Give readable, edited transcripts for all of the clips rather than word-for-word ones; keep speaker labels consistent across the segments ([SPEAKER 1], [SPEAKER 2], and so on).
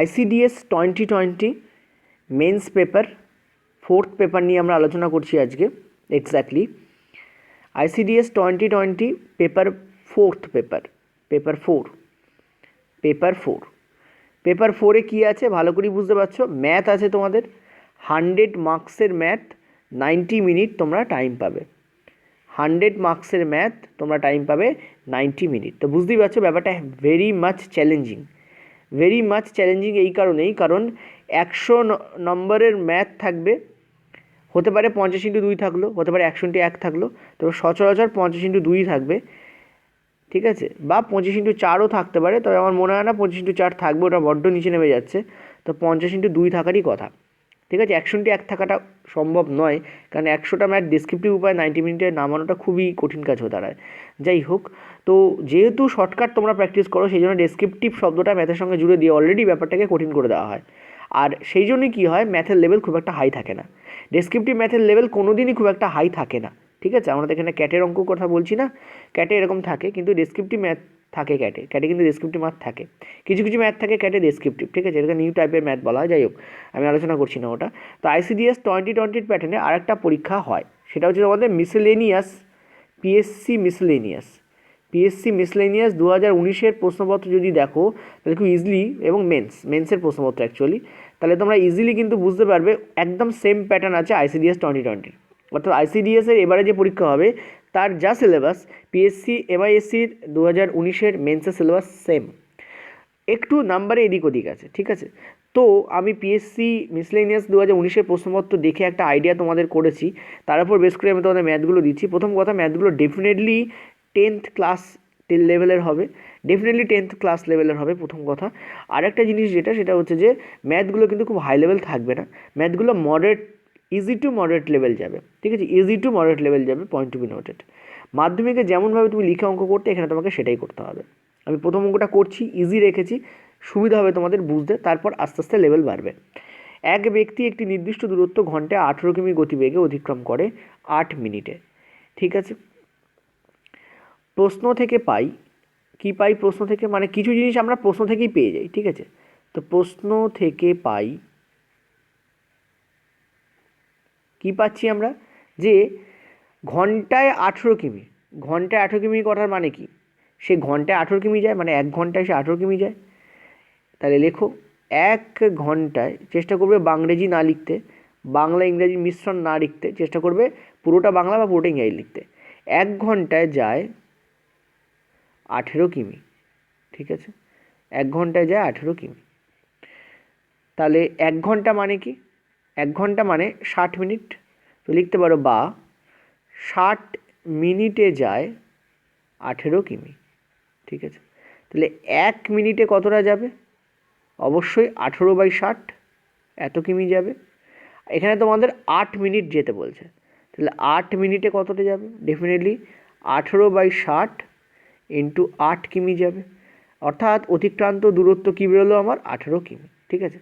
[SPEAKER 1] ICDS 2020 men's paper, 4th paper নিয়ে আমরা আলোচনা করছি আজকে। Exactly ICDS 2020 paper 4th paper 4 কী আছে ভালো করে বুঝতে পারছো। ম্যাথ আছে তোমাদের 100 মার্কসের ম্যাথ, 90 মিনিট তোমরা টাইম পাবে। 100 মার্কসের ম্যাথ তোমরা টাইম পাবে 90 মিনিট। তো বুঝতেই পারছো ব্যাপারটা ভেরি মাচ চ্যালেঞ্জিং এই কারণেই, কারণ 100 নম্বরের ম্যাথ থাকবে, হতে পারে 50x2 থাকলো, হতে পারে 100x1 থাকলো, তবে সচরাচর 50x2 থাকবে, ঠিক আছে, বা 25x4ও থাকতে পারে, তবে আমার মনে হয় না 25x4 থাকবে, ওটা বড্ড নিচে নেমে যাচ্ছে। তো 50x2 থাকারই কথা, ঠিক আছে। 100x1 থাকাটা সম্ভব নয়, কারণ 100টা ম্যাথ ডেসক্রিপটিভ উপায় 90 মিনিটে নামানোটা খুবই কঠিন কাজ হয়ে দাঁড়ায়। যাই হোক, তো যেহেতু শর্টকাট তোমরা প্র্যাকটিস করো, সেই জন্য ডেসক্রিপটিভ শব্দটা ম্যাথের সঙ্গে জুড়ে দিয়ে অলরেডি ব্যাপারটাকে কঠিন করে দেওয়া হয়। আর সেই জন্যই কী হয়, ম্যাথের লেভেল খুব একটা হাই থাকে না। ডেসক্রিপটিভ ম্যাথের লেভেল কোনো দিনই খুব একটা হাই থাকে না, ঠিক আছে। আমরা তো এখানে ক্যাটের অঙ্ক কথা বলছি না, ক্যাটে এরকম থাকে, কিন্তু ডেসক্রিপটিভ ম্যাথ থাকে ক্যাটে কিন্তু ডেসক্রিপটিভ ম্যাথ থাকে, কিছু ম্যাথ থাকে ক্যাটে ডেসক্রিপটিভ, ঠিক আছে। এটাকে নিউ টাইপের ম্যাথ বলা হয়। যাই হোক, আমি আলোচনা করছি না ওটা। তো ICDS 2020 প্যাটার্নে আরেকটা পরীক্ষা হয়, সেটা হচ্ছে তোমাদের মিসেলেনিয়াস, পিএসসি মিসেলেনিয়াস 2019-এর প্রশ্নপত্র যদি দেখো তাহলে খুব ইজিলি, এবং মেন্সের প্রশ্নপত্র অ্যাকচুয়ালি, তাহলে তোমরা ইজিলি কিন্তু বুঝতে পারবে একদম সেম প্যাটার্ন আছে ICDS 2020। অর্থাৎ ICDS-এর এবারে যে পরীক্ষা হবে তার যা সিলেবাস, পিএসসি MISC-র 2019-এর মেন্সের সিলেবাস সেম, একটু নাম্বারে এদিক ওদিক আছে, ঠিক আছে। তো আমি পিএসসি মিসলেনিয়াস 2019-এর প্রশ্নপত্র দেখে একটা আইডিয়া তোমাদের করেছি, তার উপর বেস করে আমি তোমাদের ম্যাথগুলো দিচ্ছি। প্রথম কথা, ম্যাথগুলো ডেফিনেটলি 10th ক্লাস লেভেলের হবে, প্রথম কথা। আরেকটা জিনিস সেটা হচ্ছে যে ম্যাথগুলো কিন্তু খুব হাই লেভেল থাকবে না, ম্যাথগুলো ইজি টু মডারেট লেভেল যাবে, ঠিক আছে, পয়েন্ট টু বি নোটেড। মাধ্যমিকে যেমনভাবে তুমি লিখে অঙ্ক করতে, এখানে তোমাকে সেটাই করতে হবে। আমি প্রথম অঙ্কটা করছি, ইজি রেখেছি, সুবিধা হবে তোমাদের বুঝতে, তারপর আস্তে আস্তে লেভেল বাড়বে। এক ব্যক্তি একটি নির্দিষ্ট দূরত্ব ঘন্টায় 18 কিমি গতিবেগে অতিক্রম করে 8 মিনিটে, ঠিক আছে। প্রশ্ন থেকে পাই, প্রশ্ন থেকে মানে কিছু জিনিস আমরা প্রশ্ন থেকেই পেয়ে যাই, ঠিক আছে। তো প্রশ্ন থেকে পাই কি পাচ্ছি আমরা, যে ঘন্টায় 18 কিমি, করার মানে কি, সে ঘন্টায় 18 কিমি যায়, মানে 1 ঘন্টায় সে 18 কিমি যায়। তাহলে লেখো 1 ঘন্টায়, চেষ্টা করবে বাংরেজি না লিখতে, বাংলা ইংরেজি মিশ্রণ না লিখতে, চেষ্টা করবে পুরোটা বাংলা বা পুরোটা ইংরেজি লিখতে। 1 ঘন্টায় যায় 18 কিমি, ঠিক আছে, 1 ঘন্টায় যায় 18 কিমি। তাহলে 1 ঘন্টা মানে কি, 1 ঘন্টা মানে 60 মিনিট, তো লিখতে পারো বা 60 মিনিটে যায় 18 কিমি, ঠিক আছে। তাহলে 1 মিনিটে কতটা যাবে, অবশ্যই 18/60 এত কিমি যাবে। এখানে তোমাদের 8 মিনিট যেতে বলছে, তাহলে 8 মিনিটে কতটা যাবে, ডেফিনেটলি 18/60 ইন্টু 8 কিমি যাবে, অর্থাৎ অতিক্রান্ত দূরত্ব কী বেরোলো আমার, 18 কিমি, ঠিক আছে।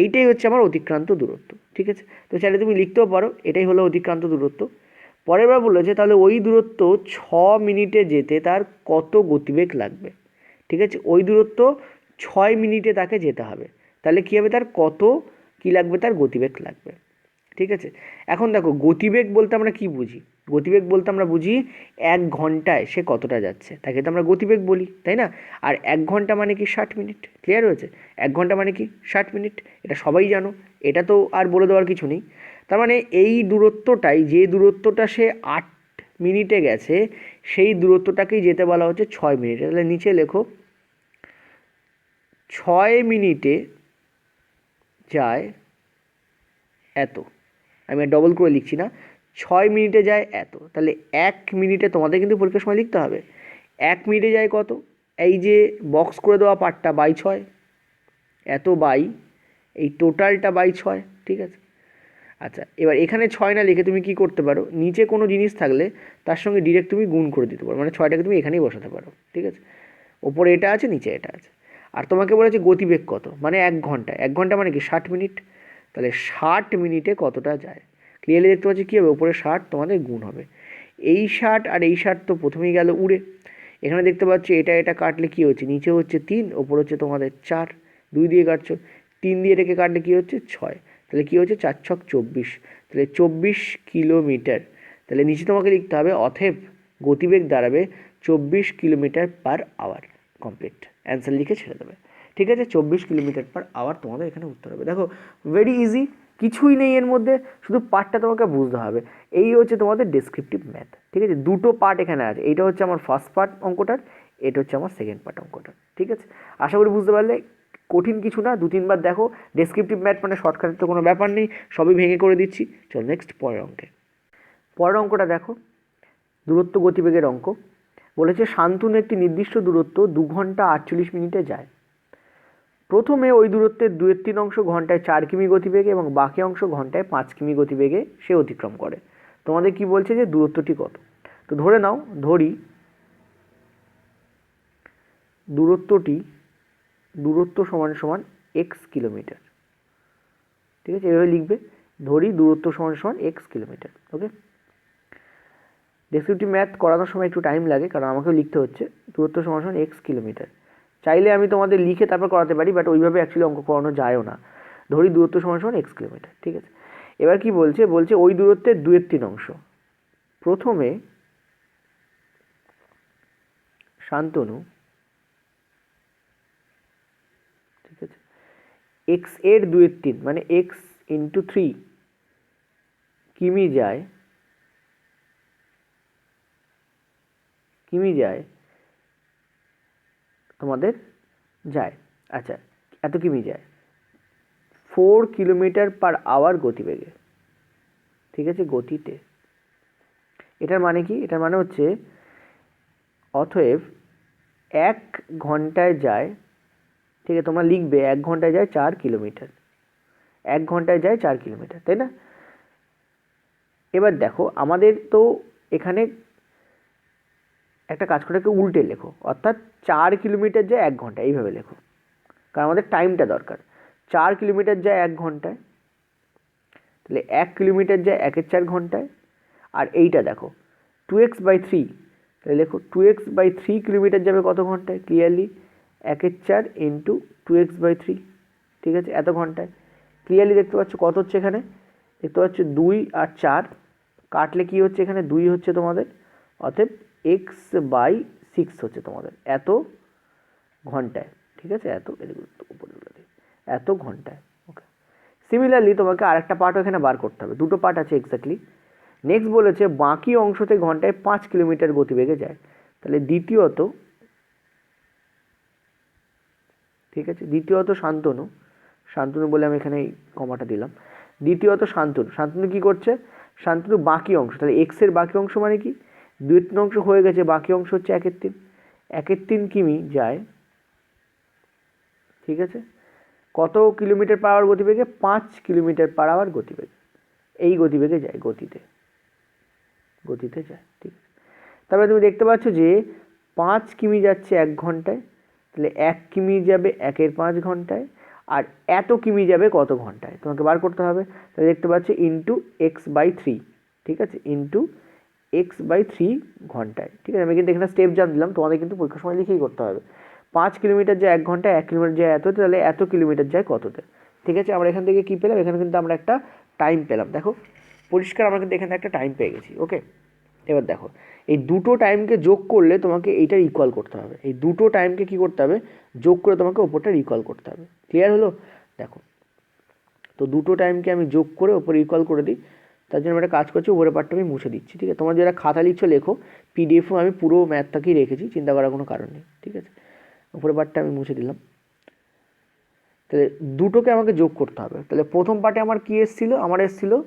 [SPEAKER 1] এইটাই হচ্ছে আমার অতিক্রান্ত দূরত্ব, ঠিক আছে। তো চাইলে তুমি লিখতেও পারো এটাই হলো অতিক্রান্ত দূরত্ব। পরের বার বলেছে তাহলে ওই দূরত্ব 6 মিনিটে যেতে তার কত গতিবেগ লাগবে, ঠিক আছে। ওই দূরত্ব 6 মিনিটে তাকে যেতে হবে, তাহলে কী হবে, তার কত কী লাগবে, তার গতিবেগ লাগবে, ঠিক আছে। এখন দেখো গতিবেগ বলতে আমরা কি বুঝি, গতিবেগ বলতে আমরা বুঝি 1 ঘন্টায় সে কতটা যাচ্ছে, তাকে তো আমরা গতিবেগ বলি, তাই না। আর 1 ঘন্টা মানে কি 60 মিনিট, ক্লিয়ার হয়েছে। 1 ঘন্টা মানে কি 60 মিনিট, এটা সবাই জানো, এটা তো আর বলে দেওয়ার কিছু নেই। তার মানে এই দূরত্বটাই, যে দূরত্বটা সে 8 মিনিটে গেছে, সেই দূরত্বটাকেই যেতে বলা হচ্ছে 6 মিনিটে। তাহলে নিচে লেখো 6 মিনিটে যায় এত, আমি ডবল করে লিখছি না, 6 মিনিটে যায় এত। তাহলে 1 মিনিটে তোমাদের কিন্তু পরীক্ষার সময় লিখতে হবে 1 মিনিটে যায় কত, এই যে বক্স করে দেওয়া পার্টটা বাই 6, এত বাই এই টোটালটা বাই 6, ঠিক আছে। আচ্ছা, এবার এখানে 6 না লিখে তুমি কি করতে পারো, নিচে কোনো জিনিস থাকলে তার সঙ্গে ডিরেক্ট তুমি গুণ করে দিতে পারো, মানে 6টাকে তুমি এখানেই বসাতে পারো, ঠিক আছে। ওপরে এটা আছে, নিচে এটা আছে। আর তোমাকে বলেছে গতিবেগ কত, মানে 1 ঘন্টা, 1 ঘন্টা মানে কি 60 মিনিট, তাহলে 60 মিনিটে কতটা যায়, ক্লিয়ারলি দেখতে পাচ্ছি কী হবে, ওপরে 60 তোমাদের গুণ হবে, এই 60 আর এই 60 তো প্রথমেই গেল উড়ে। এখানে দেখতে পাচ্ছি এটা কাটলে কী হচ্ছে, নিচে হচ্ছে 3, ওপর হচ্ছে তোমাদের 4, 2 দিয়ে কাটছো, 3 দিয়ে এটাকে কাটলে কী হচ্ছে 6, তাহলে কী হচ্ছে 4 ছক 24, তাহলে 24 কিলোমিটার। তাহলে নিচে তোমাকে লিখতে হবে অতএব গতিবেগ দাঁড়াবে 24 kilometre per hour. Complete, answer লিখে ছেড়ে দেবে। ঠিক আছে, 24 কিলোমিটার পার আওয়ার তোমাদের এখানে উত্তর হবে। দেখো ভেরি ইজি, কিছুই নেই এর মধ্যে, শুধু পার্টটা তোমাকে বুঝতে হবে। এই হচ্ছে তোমাদের ডেসক্রিপটিভ ম্যাথ। ঠিক আছে, দুটো পার্ট এখানে আছে, এইটা হচ্ছে আমার ফার্স্ট পার্ট অঙ্কটার, এটা হচ্ছে আমার সেকেন্ড পার্ট অঙ্কটার। ঠিক আছে, আশা করি বুঝতে পারলে। কঠিন কিছু না, 2-3 বার দেখো। ডেসক্রিপটিভ ম্যাথ মানে শর্টকাটের তো কোনো ব্যাপার নেই, সবই ভেঙে করে দিচ্ছি। চলো নেক্সট পরের অঙ্কে। পরের অঙ্কটা দেখো, দূরত্ব গতিবেগের অঙ্ক। বলেছে শান্তনু একটি নির্দিষ্ট দূরত্ব 2 ঘন্টা 48 মিনিটে যায়। প্রথমে ওই দূরত্বের 2/3 অংশ ঘন্টায় 4 কিমি গতিবেগে এবং বাকি অংশ ঘন্টায় 5 কিমি গতিবেগে সে অতিক্রম করে। তোমাদের কি বলছে যে দূরত্বটি কত? তো ধরে নাও, দূরত্ব সমান সমান এক্স কিলোমিটার। ঠিক আছে, এভাবে লিখবে, ধরি দূরত্ব সমান সমান এক্স কিলোমিটার। ওকে, ডেসক্রিপটিভ ম্যাথ করানোর সময় একটু টাইম লাগে, কারণ আমাকেও লিখতে হচ্ছে দূরত্ব সমান সমান এক্স কিলোমিটার। চাইলে আমি তোমাদের লিখে তারপর করাতে পারি, বাট ওইভাবে অ্যাকচুয়ালি অঙ্ক করানো যায়ও না। ধরি দূরত্ব সমান সমান এক্স কিলোমিটার। ঠিক আছে, এবার কি বলছে ওই দূরত্বের 2/3 অংশ। প্রথমে শান্তনু, ঠিক আছে, এক্স এর 2/3 মানে এক্স ইন্টু 3 কিমি যায় তোমাদের যায়, আচ্ছা এত কিমি যায় 4 কিলোমিটার পার আওয়ার গতিবেগে। ঠিক আছে, গতিতে। এটার মানে কি? এটার মানে হচ্ছে অতএব 1 ঘন্টায় যায়, ঠিক আছে, তোমরা লিখবে 1 ঘন্টায় যায় 4 কিলোমিটার। 1 ঘন্টায় যায় 4 কিলোমিটার, তাই না? এবার দেখো আমাদের তো এখানে একটা কাজ করে উল্টে লেখো, অর্থাৎ 4 কিলোমিটার যায় 1 ঘন্টায়, এইভাবে লেখো, কারণ আমাদের টাইমটা দরকার। 4 কিলোমিটার যায় 1 ঘন্টায়, তাহলে 1 কিলোমিটার যায় 1/4 ঘন্টায়। আর এইটা দেখো 2x/3, তাহলে লেখো 2x/3 কিলোমিটার যাবে কত ঘন্টায়? ক্লিয়ারলি 1/4 ইন্টু 2x/3, ঠিক আছে, এত ঘন্টায়। ক্লিয়ারলি দেখতে পাচ্ছ কত হচ্ছে এখানে? দেখতে পাচ্ছ 2 আর 4 কাটলে কি হচ্ছে এখানে 2 হচ্ছে তোমাদের, অতএব x/6 হচ্ছে তোমাদের এত ঘন্টায়। ঠিক আছে, এত ঘন্টায়। ওকে, সিমিলারলি তোমাকে আরেকটা পার্টও এখানে বার করতে হবে, দুটো পার্ট আছে এক্স্যাক্টলি। নেক্সট বলেছে বাকি অংশতে ঘন্টায় 5 কিলোমিটার গতিবেগে যায়। তাহলে দ্বিতীয়ত, ঠিক আছে, দ্বিতীয়ত শান্তনু বলে আমি এখানে এই কমাটা দিলাম। দ্বিতীয়ত শান্তনু কি করছে? শান্তনু বাকি অংশ, তাহলে এক্স এর বাকি অংশ মানে কি 2/3 অংশ হয়ে গেছে, বাকি অংশ হচ্ছে 1/3, 1/3 কিমি যায়। ঠিক আছে, কত কিলোমিটার পার আওয়ার গতিবেগে? 5 কিলোমিটার পার আওয়ার গতিবেগে, এই গতিবেগে যায়, গতিতে যায়। ঠিক আছে, তারপরে তুমি দেখতে পাচ্ছ যে 5 কিমি যাচ্ছে 1 ঘন্টায়, তাহলে 1 কিমি যাবে 1/5 ঘন্টায়, আর এত কিমি যাবে কত ঘন্টায় তোমাকে বার করতে হবে। তাহলে দেখতে পাচ্ছ ইন্টু x/3, ঠিক আছে, ইন্টু x/3 ঘন্টায়। ঠিক আছে, আমি কিন্তু এখানে স্টেপ জান দিলাম, তোমাদের কিন্তু পরীক্ষার সময় লিখেই করতে হবে। 5 কিলোমিটার যায় 1 ঘন্টায়, 1 কিলোমিটার যায় এততে, তাহলে এত কিলোমিটার যায় কততে। ঠিক আছে, আমরা এখান থেকে কী পেলাম? এখানে কিন্তু আমরা একটা টাইম পেলাম। দেখো পরিষ্কার, আমরা কিন্তু এখানে একটা টাইম পেয়ে গেছি। ওকে, এবার দেখো এই দুটো টাইমকে যোগ করলে তোমাকে এইটার ইকুয়াল করতে হবে। এই দুটো টাইমকে কী করতে হবে? যোগ করে তোমাকে ওপরটার ইকুয়াল করতে হবে। ক্লিয়ার হলো? দেখো, তো দুটো টাইমকে আমি যোগ করে ওপরে ইকুয়াল করে দিই। তার জন্য আমি একটা কাজ করছি, উপরের পার্টটা আমি মুছে দিচ্ছি। ঠিক আছে, তোমার যারা খাতা লিখছো লেখো, পিডিএফও আমি পুরো ম্যাথটাকেই রেখেছি, চিন্তা করার কোনো কারণ নেই। ঠিক আছে, উপরের পার্টটা আমি মুছে দিলাম। তাহলে দুটোকে আমাকে যোগ করতে হবে। তাহলে প্রথম পার্টে আমার কী এসেছিলো? আমার এসেছিলো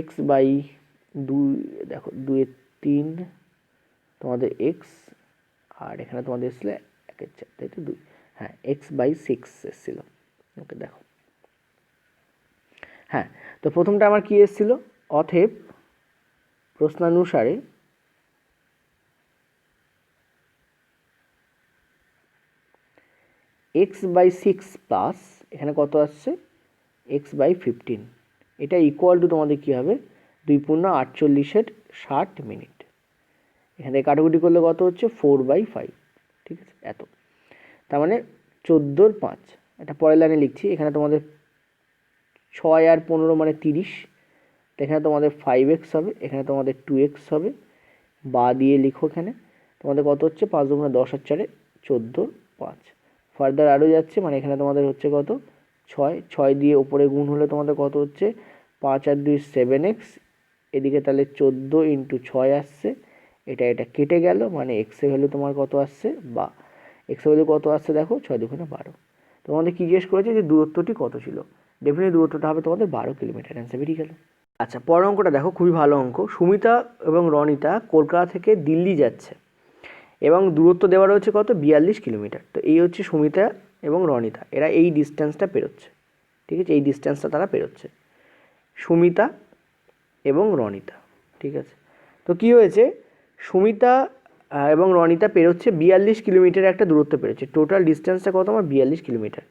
[SPEAKER 1] x/2, দেখো 2/3 তোমাদের x, আর এখানে তোমাদের এসেছিলো 1/4, তাই তো 2, হ্যাঁ x/6 এসেছিলো। ওকে, দেখো হ্যাঁ, তো প্রথমটা আমার কী এসেছিলো? অতএব প্রশ্নানুসারে x/6 প্লাস এখানে কত আসছে x/15, এটা ইকুয়াল টু তোমাদের কী হবে? 2 × 48 60 মিনিট। এখানে কাটাকুটি করলে কত হচ্ছে? 4/5। ঠিক আছে, এত। তার মানে 14/5। এটা পরের লাইনে লিখছি, এখানে তোমাদের 6 আর 15 মানে 30, এখানে তোমাদের 5x হবে, এখানে তোমাদের 2x হবে, বা দিয়ে লিখো এখানে তোমাদের কত হচ্ছে 5 দুগুণে 10 আর 4 14/5। ফার্দার আরও যাচ্ছে, মানে এখানে তোমাদের হচ্ছে কত 6 দিয়ে ওপরে গুণ হলে তোমাদের কত হচ্ছে 5 আর 2 7x, এদিকে তাহলে 14 × 6 আসছে, এটা কেটে গেল, মানে এক্সের ভ্যালু তোমার কত আসছে, বা এক্সের ভ্যালু কত আসছে দেখো 6 দুগুণে 12। তোমাদের কী জিজ্ঞেস করেছে যে দূরত্বটি কত ছিল, ডেফিনেটলি দূরত্বটা হবে তোমাদের 12 কিলোমিটার, অ্যান্সার বেরিয়ে গেল। আচ্ছা, পরের অঙ্কটা দেখো, খুবই ভালো অঙ্ক। সুমিতা এবং রনিতা কলকাতা থেকে দিল্লি যাচ্ছে এবং দূরত্ব দেওয়া রয়েছে কত 42 কিলোমিটার। তো এই হচ্ছে সুমিতা এবং রনিতা, এরা এই ডিস্টেন্সটা পেরোচ্ছে, ঠিক আছে, এই ডিস্টেন্সটা তারা পেরোচ্ছে, সুমিতা এবং রনিতা, ঠিক আছে। তো কী হয়েছে, সুমিতা এবং রনিতা পেরোচ্ছে 42 কিলোমিটার একটা দূরত্ব পেরোচ্ছে, টোটাল ডিস্টেন্সটা কত আমার 42 কিলোমিটার।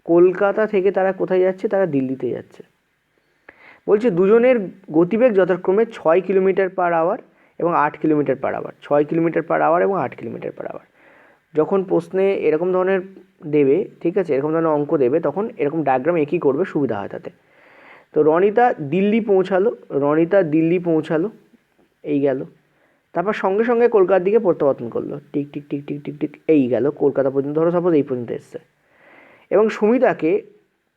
[SPEAKER 1] কলকাতা থেকে তারা কোথায় যাচ্ছে, তারা দিল্লিতে যাচ্ছে। বলছে দুজনের গতিবেগ যথাক্রমে 6 কিলোমিটার/আওয়ার এবং 8 কিলোমিটার/আওয়ার, 6 কিলোমিটার/আওয়ার এবং 8 কিলোমিটার/আওয়ার। যখন প্রশ্নে এরকম ধরনের দেবে, ঠিক আছে, এরকম ধরনের অঙ্ক দেবে, তখন এরকম ডায়াগ্রাম একই করবে, সুবিধা হয় তাতে। তো রনিতা দিল্লি পৌঁছালো, এই গেল, তারপর সঙ্গে সঙ্গে কলকাতার দিকে প্রত্যাবর্তন করলো, tick tick tick tick tick tick, এই গেল কলকাতা পর্যন্ত, ধরো সাপোজ এই পর্যন্ত এসছে, এবং সুমিতাকে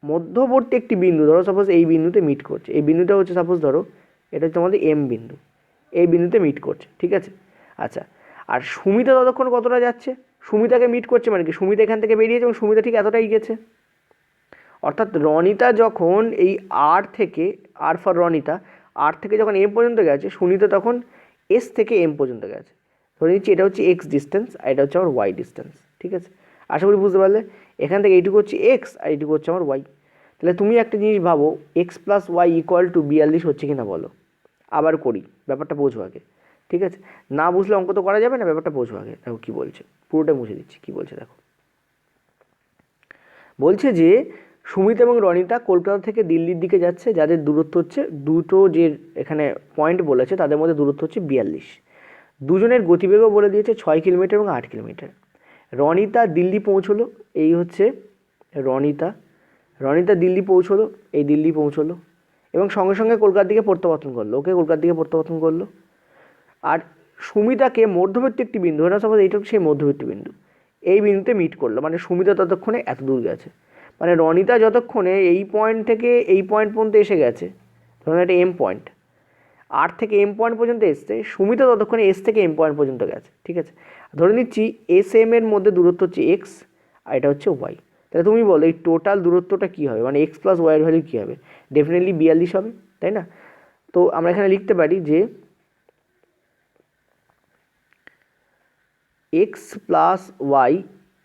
[SPEAKER 1] মধ্যবর্তী একটি বিন্দু, ধরো সাপোজ এই বিন্দুতে মিট করছে, এই বিন্দুটা হচ্ছে সাপোজ ধরো এটা হচ্ছে আমাদের এম বিন্দু, এই বিন্দুতে মিট করছে, ঠিক আছে। আচ্ছা, আর সুমিতা ততক্ষণ কতটা যাচ্ছে, সুমিতাকে মিট করছে মানে কি, সুমিতা এখান থেকে বেরিয়েছে এবং সুমিতা ঠিক এতটাই গেছে, অর্থাৎ রনিতা যখন এই আর ফর রনিতা আর থেকে যখন এম পর্যন্ত গেছে, সুনিতা তখন এস থেকে এম পর্যন্ত গেছে। ধরে নিচ্ছি এটা হচ্ছে এক্স ডিস্টেন্স আর এটা হচ্ছে আমার ওয়াই ডিস্টেন্স, ঠিক আছে। আশা করি বুঝতে পারলে, এখান থেকে এইটুকু হচ্ছে এক্স আর এইটুকু হচ্ছে আমার ওয়াই। তাহলে তুমি একটা জিনিস ভাবো, x plus y equal to 42 হচ্ছে কি না বলো। আবার করি, ব্যাপারটা বোঝো আগে, ঠিক আছে, না বুঝলে অঙ্ক তো করা যাবে না, ব্যাপারটা বোঝো আগে। দেখো কী বলছে, পুরোটা মুছে দিচ্ছি, কী বলছে দেখো। বলছে যে সুমিত এবং রনিতা কলকাতা থেকে দিল্লির দিকে যাচ্ছে, যাদের দূরত্ব হচ্ছে, দুটো যে এখানে পয়েন্ট বলেছে তাদের মধ্যে দূরত্ব হচ্ছে 42। দুজনের গতিবেগও বলে দিয়েছে 6 কিলোমিটার এবং 8 কিলোমিটার। রনিতা দিল্লি পৌঁছলো, এই হচ্ছে রনিতা দিল্লি পৌঁছলো, এই দিল্লি পৌঁছলো, এবং সঙ্গে সঙ্গে কলকাতার দিকে প্রত্যাবর্তন করলো, ওকে কলকাতার দিকে প্রত্যাবর্তন করলো। আর সুমিতাকে মধ্যবর্তী একটি বিন্দু, ধরে সাপোজ এইটা সেই মধ্যবর্তী বিন্দু, এই বিন্দুতে মিট করলো, মানে সুমিতা ততক্ষণে এত দূর গেছে, মানে রনিতা যতক্ষণে এই পয়েন্ট থেকে এই পয়েন্ট পর্যন্ত এসে গেছে, ধরুন একটা এম পয়েন্ট, আর থেকে এম পয়েন্ট পর্যন্ত এসছে, সুমিতা ততক্ষণে এস থেকে এম পয়েন্ট পর্যন্ত গেছে, ঠিক আছে। ধরে নিচ্ছি এস এম এর মধ্যে দূরত্ব হচ্ছে এক্স আর এটা হচ্ছে ওয়াই। তাহলে তুমি বলো এই টোটাল দূরত্বটা কী হবে, মানে এক্স প্লাস ওয়াইয়ের ভ্যালু কী হবে, ডেফিনেটলি 42 হবে, তাই না। তো আমরা এখানে লিখতে পারি যে x plus y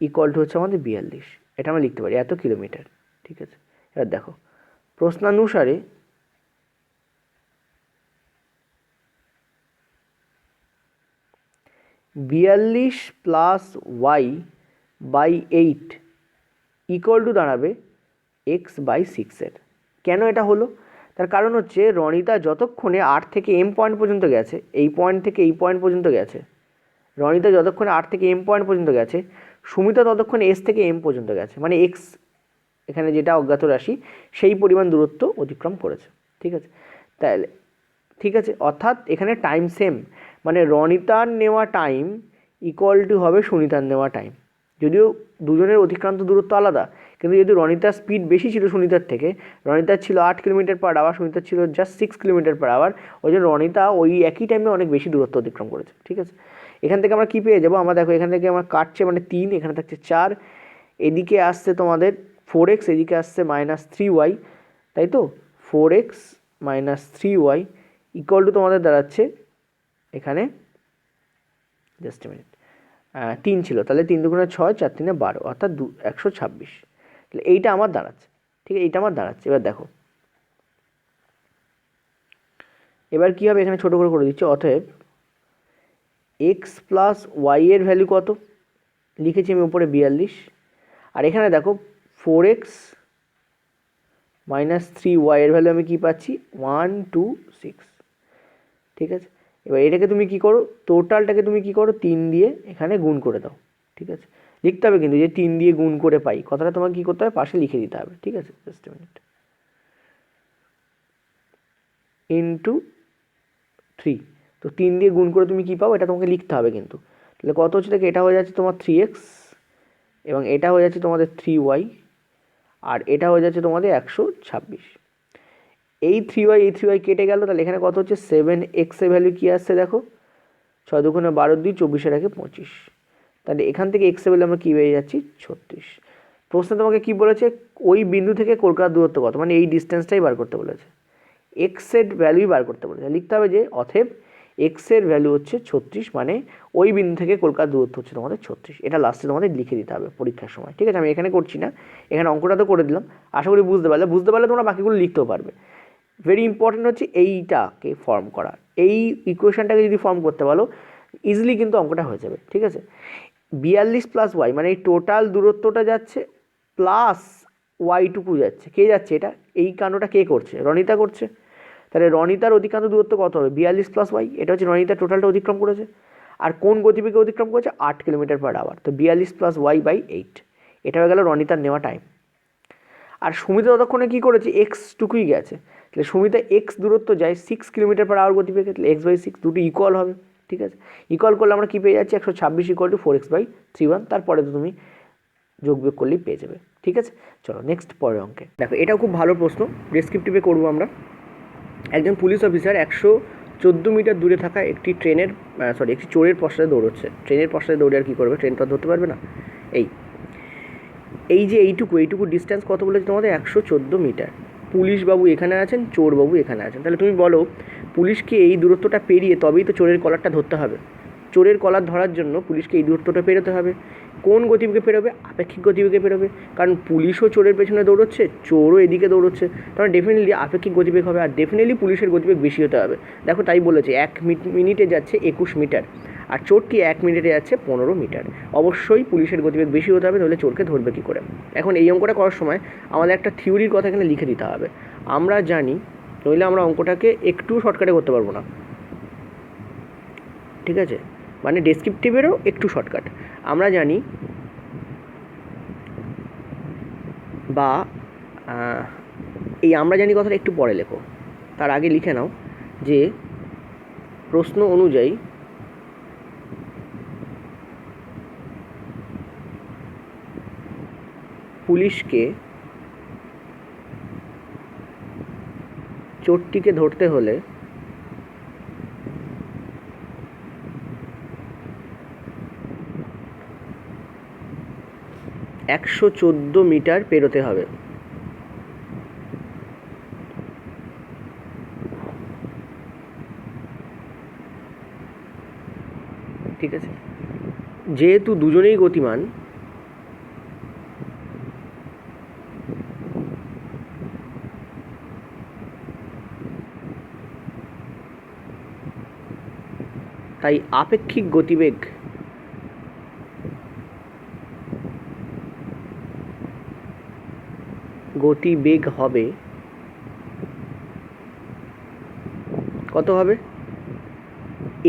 [SPEAKER 1] equal to হচ্ছে আমাদের 42, এটা আমরা লিখতে পারি, এত কিলোমিটার, ঠিক আছে। এবার দেখো প্রশ্নানুসারে বিয়াল্লিশ plus y by 8 equal to দাঁড়াবে এক্স বাই 6-এর। কেন এটা হলো, তার কারণ হচ্ছে রনিতা যতক্ষণে 8 থেকে এম পয়েন্ট পর্যন্ত গেছে, এই পয়েন্ট থেকে এই পয়েন্ট পর্যন্ত গেছে, রনিতা যতক্ষণে 8 থেকে এম পয়েন্ট পর্যন্ত গেছে, সুমিতা ততক্ষণে এস থেকে এম পর্যন্ত গেছে, মানে এক্স এখানে যেটা অজ্ঞাত রাশি সেই পরিমাণ দূরত্ব অতিক্রম করেছে, ঠিক আছে। তাহলে ঠিক আছে, অর্থাৎ এখানে টাইম সেম, মানে রনিতার নেওয়া টাইম ইকুয়াল টু হবে সুনিতার নেওয়া টাইম, যদিও দুজনের অতিক্রান্ত দূরত্ব আলাদা, কিন্তু যদি রনিতার স্পিড বেশি ছিল সুনিতার থেকে, রনিতার ছিল 8 কিলোমিটার/আওয়ার, সুনিতার ছিল জাস্ট 6 কিলোমিটার/আওয়ার, ওই জন্য রনিতা ওই একই টাইমে অনেক বেশি দূরত্ব অতিক্রম করেছে, ঠিক আছে। এখান থেকে আমরা কী পেয়ে যাবো, আমরা দেখো এখান থেকে আমার কাটছে মানে 3, এখানে থাকছে 4, এদিকে আসছে তোমাদের 4x, এদিকে আসছে -3y, তাই তো 4x - 3y ইকুয়াল টু তোমাদের দাঁড়াচ্ছে এখানে, জাস্ট মিনিট, 3 ছিল, তাহলে 3 দুগুণে 6, 4 3 12, অর্থাৎ 126, তাহলে এইটা আমার দাঁড়াচ্ছে, ঠিক আছে, এইটা আমার দাঁড়াচ্ছে। এবার দেখো এবার কী হবে, এখানে ছোটো করে দিচ্ছি, অতএব এক্স প্লাস ওয়াই এর ভ্যালু কত লিখেছি আমি উপরে 42, আর এখানে দেখো 4x - 3y এর ভ্যালু আমি কী পাচ্ছি 126, ঠিক আছে। এবার এটাকে তুমি কী করো, টোটালটাকে তুমি কী করো 3 দিয়ে এখানে গুণ করে দাও, ঠিক আছে। লিখতে হবে কিন্তু যে 3 দিয়ে গুণ করে পাই, কথাটা তোমাকে কী করতে হবে, পাশে লিখে দিতে হবে, ঠিক আছে? Just minute. ইন্টু 3, তো 3 দিয়ে গুণ করে তুমি কী পাও এটা তোমাকে লিখতে হবে কিন্তু। তাহলে কত হচ্ছে দেখে, এটা হয়ে যাচ্ছে তোমার 3x, এবং এটা হয়ে যাচ্ছে তোমাদের 3y, আর এটা হয়ে যাচ্ছে তোমাদের 126। এই 3y এই 3y কেটে গেল, তাহলে এখানে কত হচ্ছে 7x এর ভ্যালু কী আসছে দেখো, 6 দুগুণে 12, 2 24 এর 25, তাহলে এখান থেকে x এর ভ্যালু আমরা কী পেয়ে যাচ্ছি 36। প্রশ্নে তোমাকে কী বলেছে, ওই বিন্দু থেকে কলকাতার দূরত্ব কত, মানে এই ডিস্টেন্সটাই বার করতে বলেছে, এক্স এর ভ্যালুই বার করতে বলেছে। লিখতে হবে যে অতএব এক্স এর ভ্যালু হচ্ছে 36, মানে ওই বিন্দু থেকে কলকাতার দূরত্ব হচ্ছে তোমাদের 36। এটা লাস্টে তোমাদের লিখে দিতে হবে পরীক্ষার সময়, ঠিক আছে? আমি এখানে করছি না, এখানে অঙ্কটা তো করে দিলাম, আশা করি বুঝতে পারলে তোমরা বাকিগুলো লিখতেও পারবে। ভেরি ইম্পর্টেন্ট হচ্ছে এইটাকে ফর্ম করা, এই ইকুয়েশনটাকে যদি ফর্ম করতে পারো ইজিলি কিন্তু অঙ্কটা হয়ে যাবে, ঠিক আছে? 42 প্লাস ওয়াই, মানে এই টোটাল দূরত্বটা যাচ্ছে প্লাস ওয়াইটুকু যাচ্ছে, কে যাচ্ছে এটা, এই কাণ্ডটা কে করছে, রনিতা করছে। তাহলে রনিতার অতিক্রান্ত দূরত্ব কত হবে, 42 প্লাস ওয়াই, এটা হচ্ছে রনিতার টোটালটা অতিক্রম করেছে। আর কোন গতিবেগে অতিক্রম করেছে, 8 কিলোমিটার পার আওয়ার, তো 42 প্লাস ওয়াই বাই 8, এটা হয়ে গেল রনিতার নেওয়া টাইম। আর সুমিতা ততক্ষণে কী করেছে, এক্স টুকুই গেছে, তাহলে সুমিতা এক্স দূরত্ব যায় 6 কিলোমিটার পার আওয়ার গতিবেগে, তাহলে এক্স বাই 6 দুটো ইকুয়াল হবে, ঠিক আছে? ইকুয়াল করলে আমরা কী পেয়ে যাচ্ছি, 126 ইকুয়াল টু 4x বাই 31, তারপরে তো তুমি যোগ বিয়োগ করলেই পেয়ে যাবে, ঠিক আছে? চলো নেক্সট পরের অঙ্কে দেখো, এটাও খুব ভালো প্রশ্ন, ডেসক্রিপটিভে করবো আমরা। একজন পুলিশ অফিসার 114 মিটার দূরে থাকা একটি একটি চোরের পশ্চাতে দৌড়চ্ছে। ট্রেনের পশ্চাতে দৌড়ে আর কী করবে, ট্রেন তো ধরতে পারবে না। এই যে এইটুকু ডিস্টেন্স কত বলেছে তোমাদের, 114 মিটার। পুলিশবাবু এখানে আছেন, চোরবাবু এখানে আছেন, তাহলে তুমি বলো পুলিশকে এই দূরত্বটা পেরিয়ে তবেই তো চোরের কলারটা ধরতে হবে। চোরের কলার ধরার জন্য পুলিশকে এই দূরত্বটা পেরোতে হবে। কোন গতিবেগে পেরোবে, আপেক্ষিক গতিবেগে পেরোবে, কারণ পুলিশও চোরের পেছনে দৌড়চ্ছে, চোরও এদিকে দৌড়চ্ছে, তাহলে ডেফিনেটলি আপেক্ষিক গতিবেগ হবে, আর ডেফিনেটলি পুলিশের গতিবেগ বেশি হতে হবে। দেখো তাই বলেছে, 1 মিনিটে যাচ্ছে 21 মিটার, আর চোরটি 1 মিনিটে যাচ্ছে 15 মিটার। অবশ্যই পুলিশের গতিবেগ বেশি হতে হবে, নইলে চোরকে ধরবে কী করে। এখন এই অঙ্কটা করার সময় আমাদের একটা থিওরির কথা এখানে লিখে দিতে হবে। আমরা জানি, নইলে আমরা অঙ্কটাকে একটু শর্টকাটে করতে পারবো না, ঠিক আছে? মানে ডেসক্রিপটিভেরও একটু শর্টকাট আমরা জানি, বা এই আমরা জানি কথাটা একটু পরে লেখো, তার আগে লিখে নাও যে প্রশ্ন অনুযায়ী পুলিশকে চোরটিকে ধরতে হলে 114 মিটার পেরোতে হবে। ঠিক আছে, যেহেতু দুজনেই গতিমান, তাই আপেক্ষিক গতিবেগ হবে কত হবে,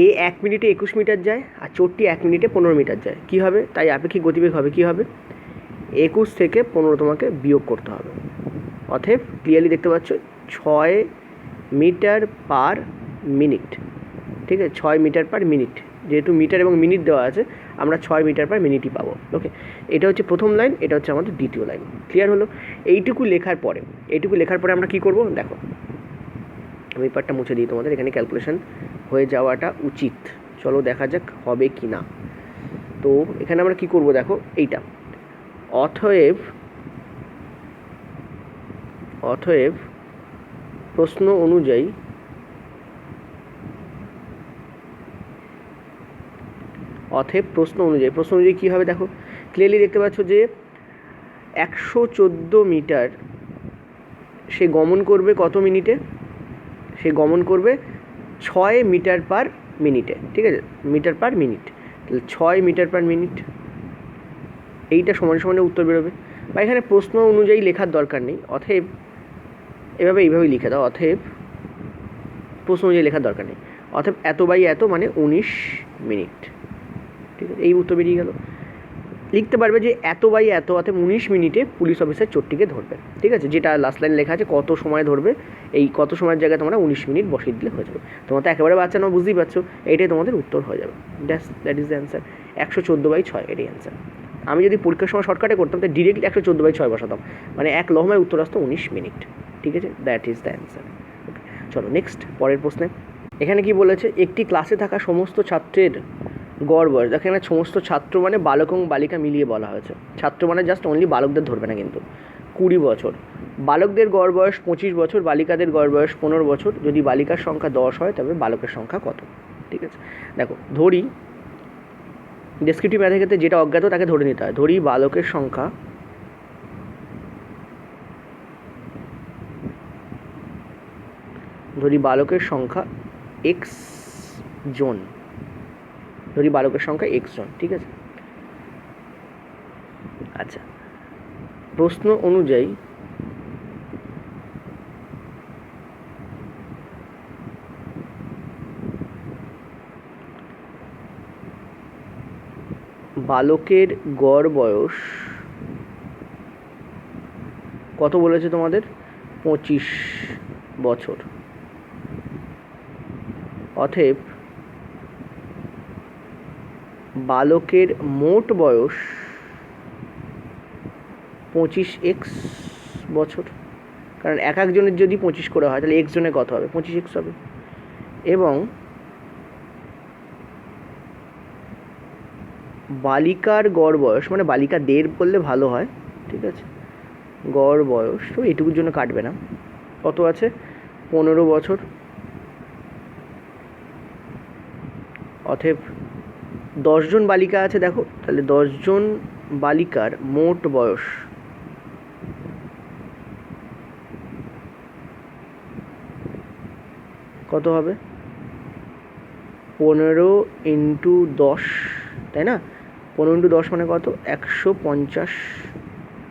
[SPEAKER 1] এ 1 মিনিটে 21 মিটার যায় আর চোরটি 1 মিনিটে 15 মিটার যায়, কী হবে, তাই আপেক্ষিক গতিবেগ হবে কী হবে, 21 থেকে 15 তোমাকে বিয়োগ করতে হবে। অতএব ক্লিয়ারলি দেখতে পাচ্ছ 6 মিটার পার মিনিট, ঠিক আছে? 6 মিটার পার মিনিট, যেহেতু মিটার এবং মিনিট দেওয়া আছে, আমরা 6 মিটার পার মিনিটই পাবো। ওকে, এটা হচ্ছে প্রথম লাইন, এটা হচ্ছে আমাদের দ্বিতীয় লাইন। ক্লিয়ার হলো? এইটুকু লেখার পরে আমরা কী করব দেখো, আমি পার্টটা মুছে দিই তোমাদের, এখানে ক্যালকুলেশন হয়ে যাওয়াটা উচিত। চলো দেখা যাক হবে কি না। তো এখানে আমরা কি করব দেখো, এইটা অতএব প্রশ্ন অনুযায়ী কী হবে দেখো, ক্লিয়ারলি দেখতে পাচ্ছ যে 114 মিটার সে গমন করবে কত মিনিটে, সে গমন করবে 6 মিটার পার মিনিটে, ঠিক আছে? মিটার পার মিনিট, তাহলে 6 মিটার পার মিনিট, এইটা সমান সমানে উত্তর বেরোবে। বা এখানে প্রশ্ন অনুযায়ী লেখার দরকার নেই, অতএব এইভাবেই লিখে দাও, অতএব প্রশ্ন অনুযায়ী লেখার দরকার নেই, অতএব এত বাই এত মানে 19 মিনিট, ঠিক আছে? এই উত্তর বেরিয়ে গেল। লিখতে পারবে যে এত বাই এত অর্থাৎ 19 মিনিটে পুলিশ অফিসার চোরটিকে ধরবে, ঠিক আছে, যেটা লাস্ট লাইন লেখা আছে কত সময় ধরবে, এই কত সময়ের জায়গায় তোমরা 19 মিনিট বসিয়ে দিলে হয়ে যাবে। তোমরা তো একেবারে বাচ্চা নাও, বুঝতেই পারছো, এইটাই তোমাদের উত্তর হয়ে যাবে। That is the answer. 114/6 এটাই অ্যান্সার। আমি যদি পরীক্ষার সময় শর্টকাটে করতাম তো ডিরেক্টলি 114/6 বসাতাম, মানে এক লহমায় উত্তর আসতো 19 মিনিট, ঠিক আছে, দ্যাট ইজ দ্য অ্যান্সার। ওকে, চলো নেক্সট পরের প্রশ্নে। এখানে কি বলেছে, একটি ক্লাসে থাকা সমস্ত ছাত্রের গড় বয়স, এখানে সমস্ত ছাত্র মানে বালক এবং বালিকা মিলিয়ে বলা হয়েছে, ছাত্র মানে জাস্ট অনলি বালকদের ধরবে না কিন্তু, 20 বছর। বালকদের গড় বয়স 25 বছর, বালিকাদের গড় বয়স 15 বছর। যদি বালিকার সংখ্যা 10 হয় তবে বালকের সংখ্যা কত? ঠিক আছে, দেখো ধরি ডেসক্রিপটিভ ম্যাথের ক্ষেত্রে যেটা অজ্ঞাত তাকে ধরে নিতে হয়। ধরি বালকের সংখ্যা x জন, x জন, ঠিক আছে। আচ্ছা, প্রশ্ন অনুযায়ী বালকের গড় বয়স কত বলেছে তোমাদের? 25 বছর। অতএব বালকের মোট বয়স 25x বছর, কারণ এক একজনের যদি 25 করে হয় তাহলে x জনের কত হবে? 25x হবে। এবং বালিকার গড় বয়স, মানে বালিকাদের বললে ভালো হয়, ঠিক আছে, গড় বয়স তো এইটুকুর জন্য কাটবে না, কত আছে? 15 বছর। অতএব 10 জন বালিকা আছে, দেখো তাহলে 10 জন বালিকার মোট বয়স কত হবে? 15 × 10, তাই না? 15 × 10 মানে কত? 150,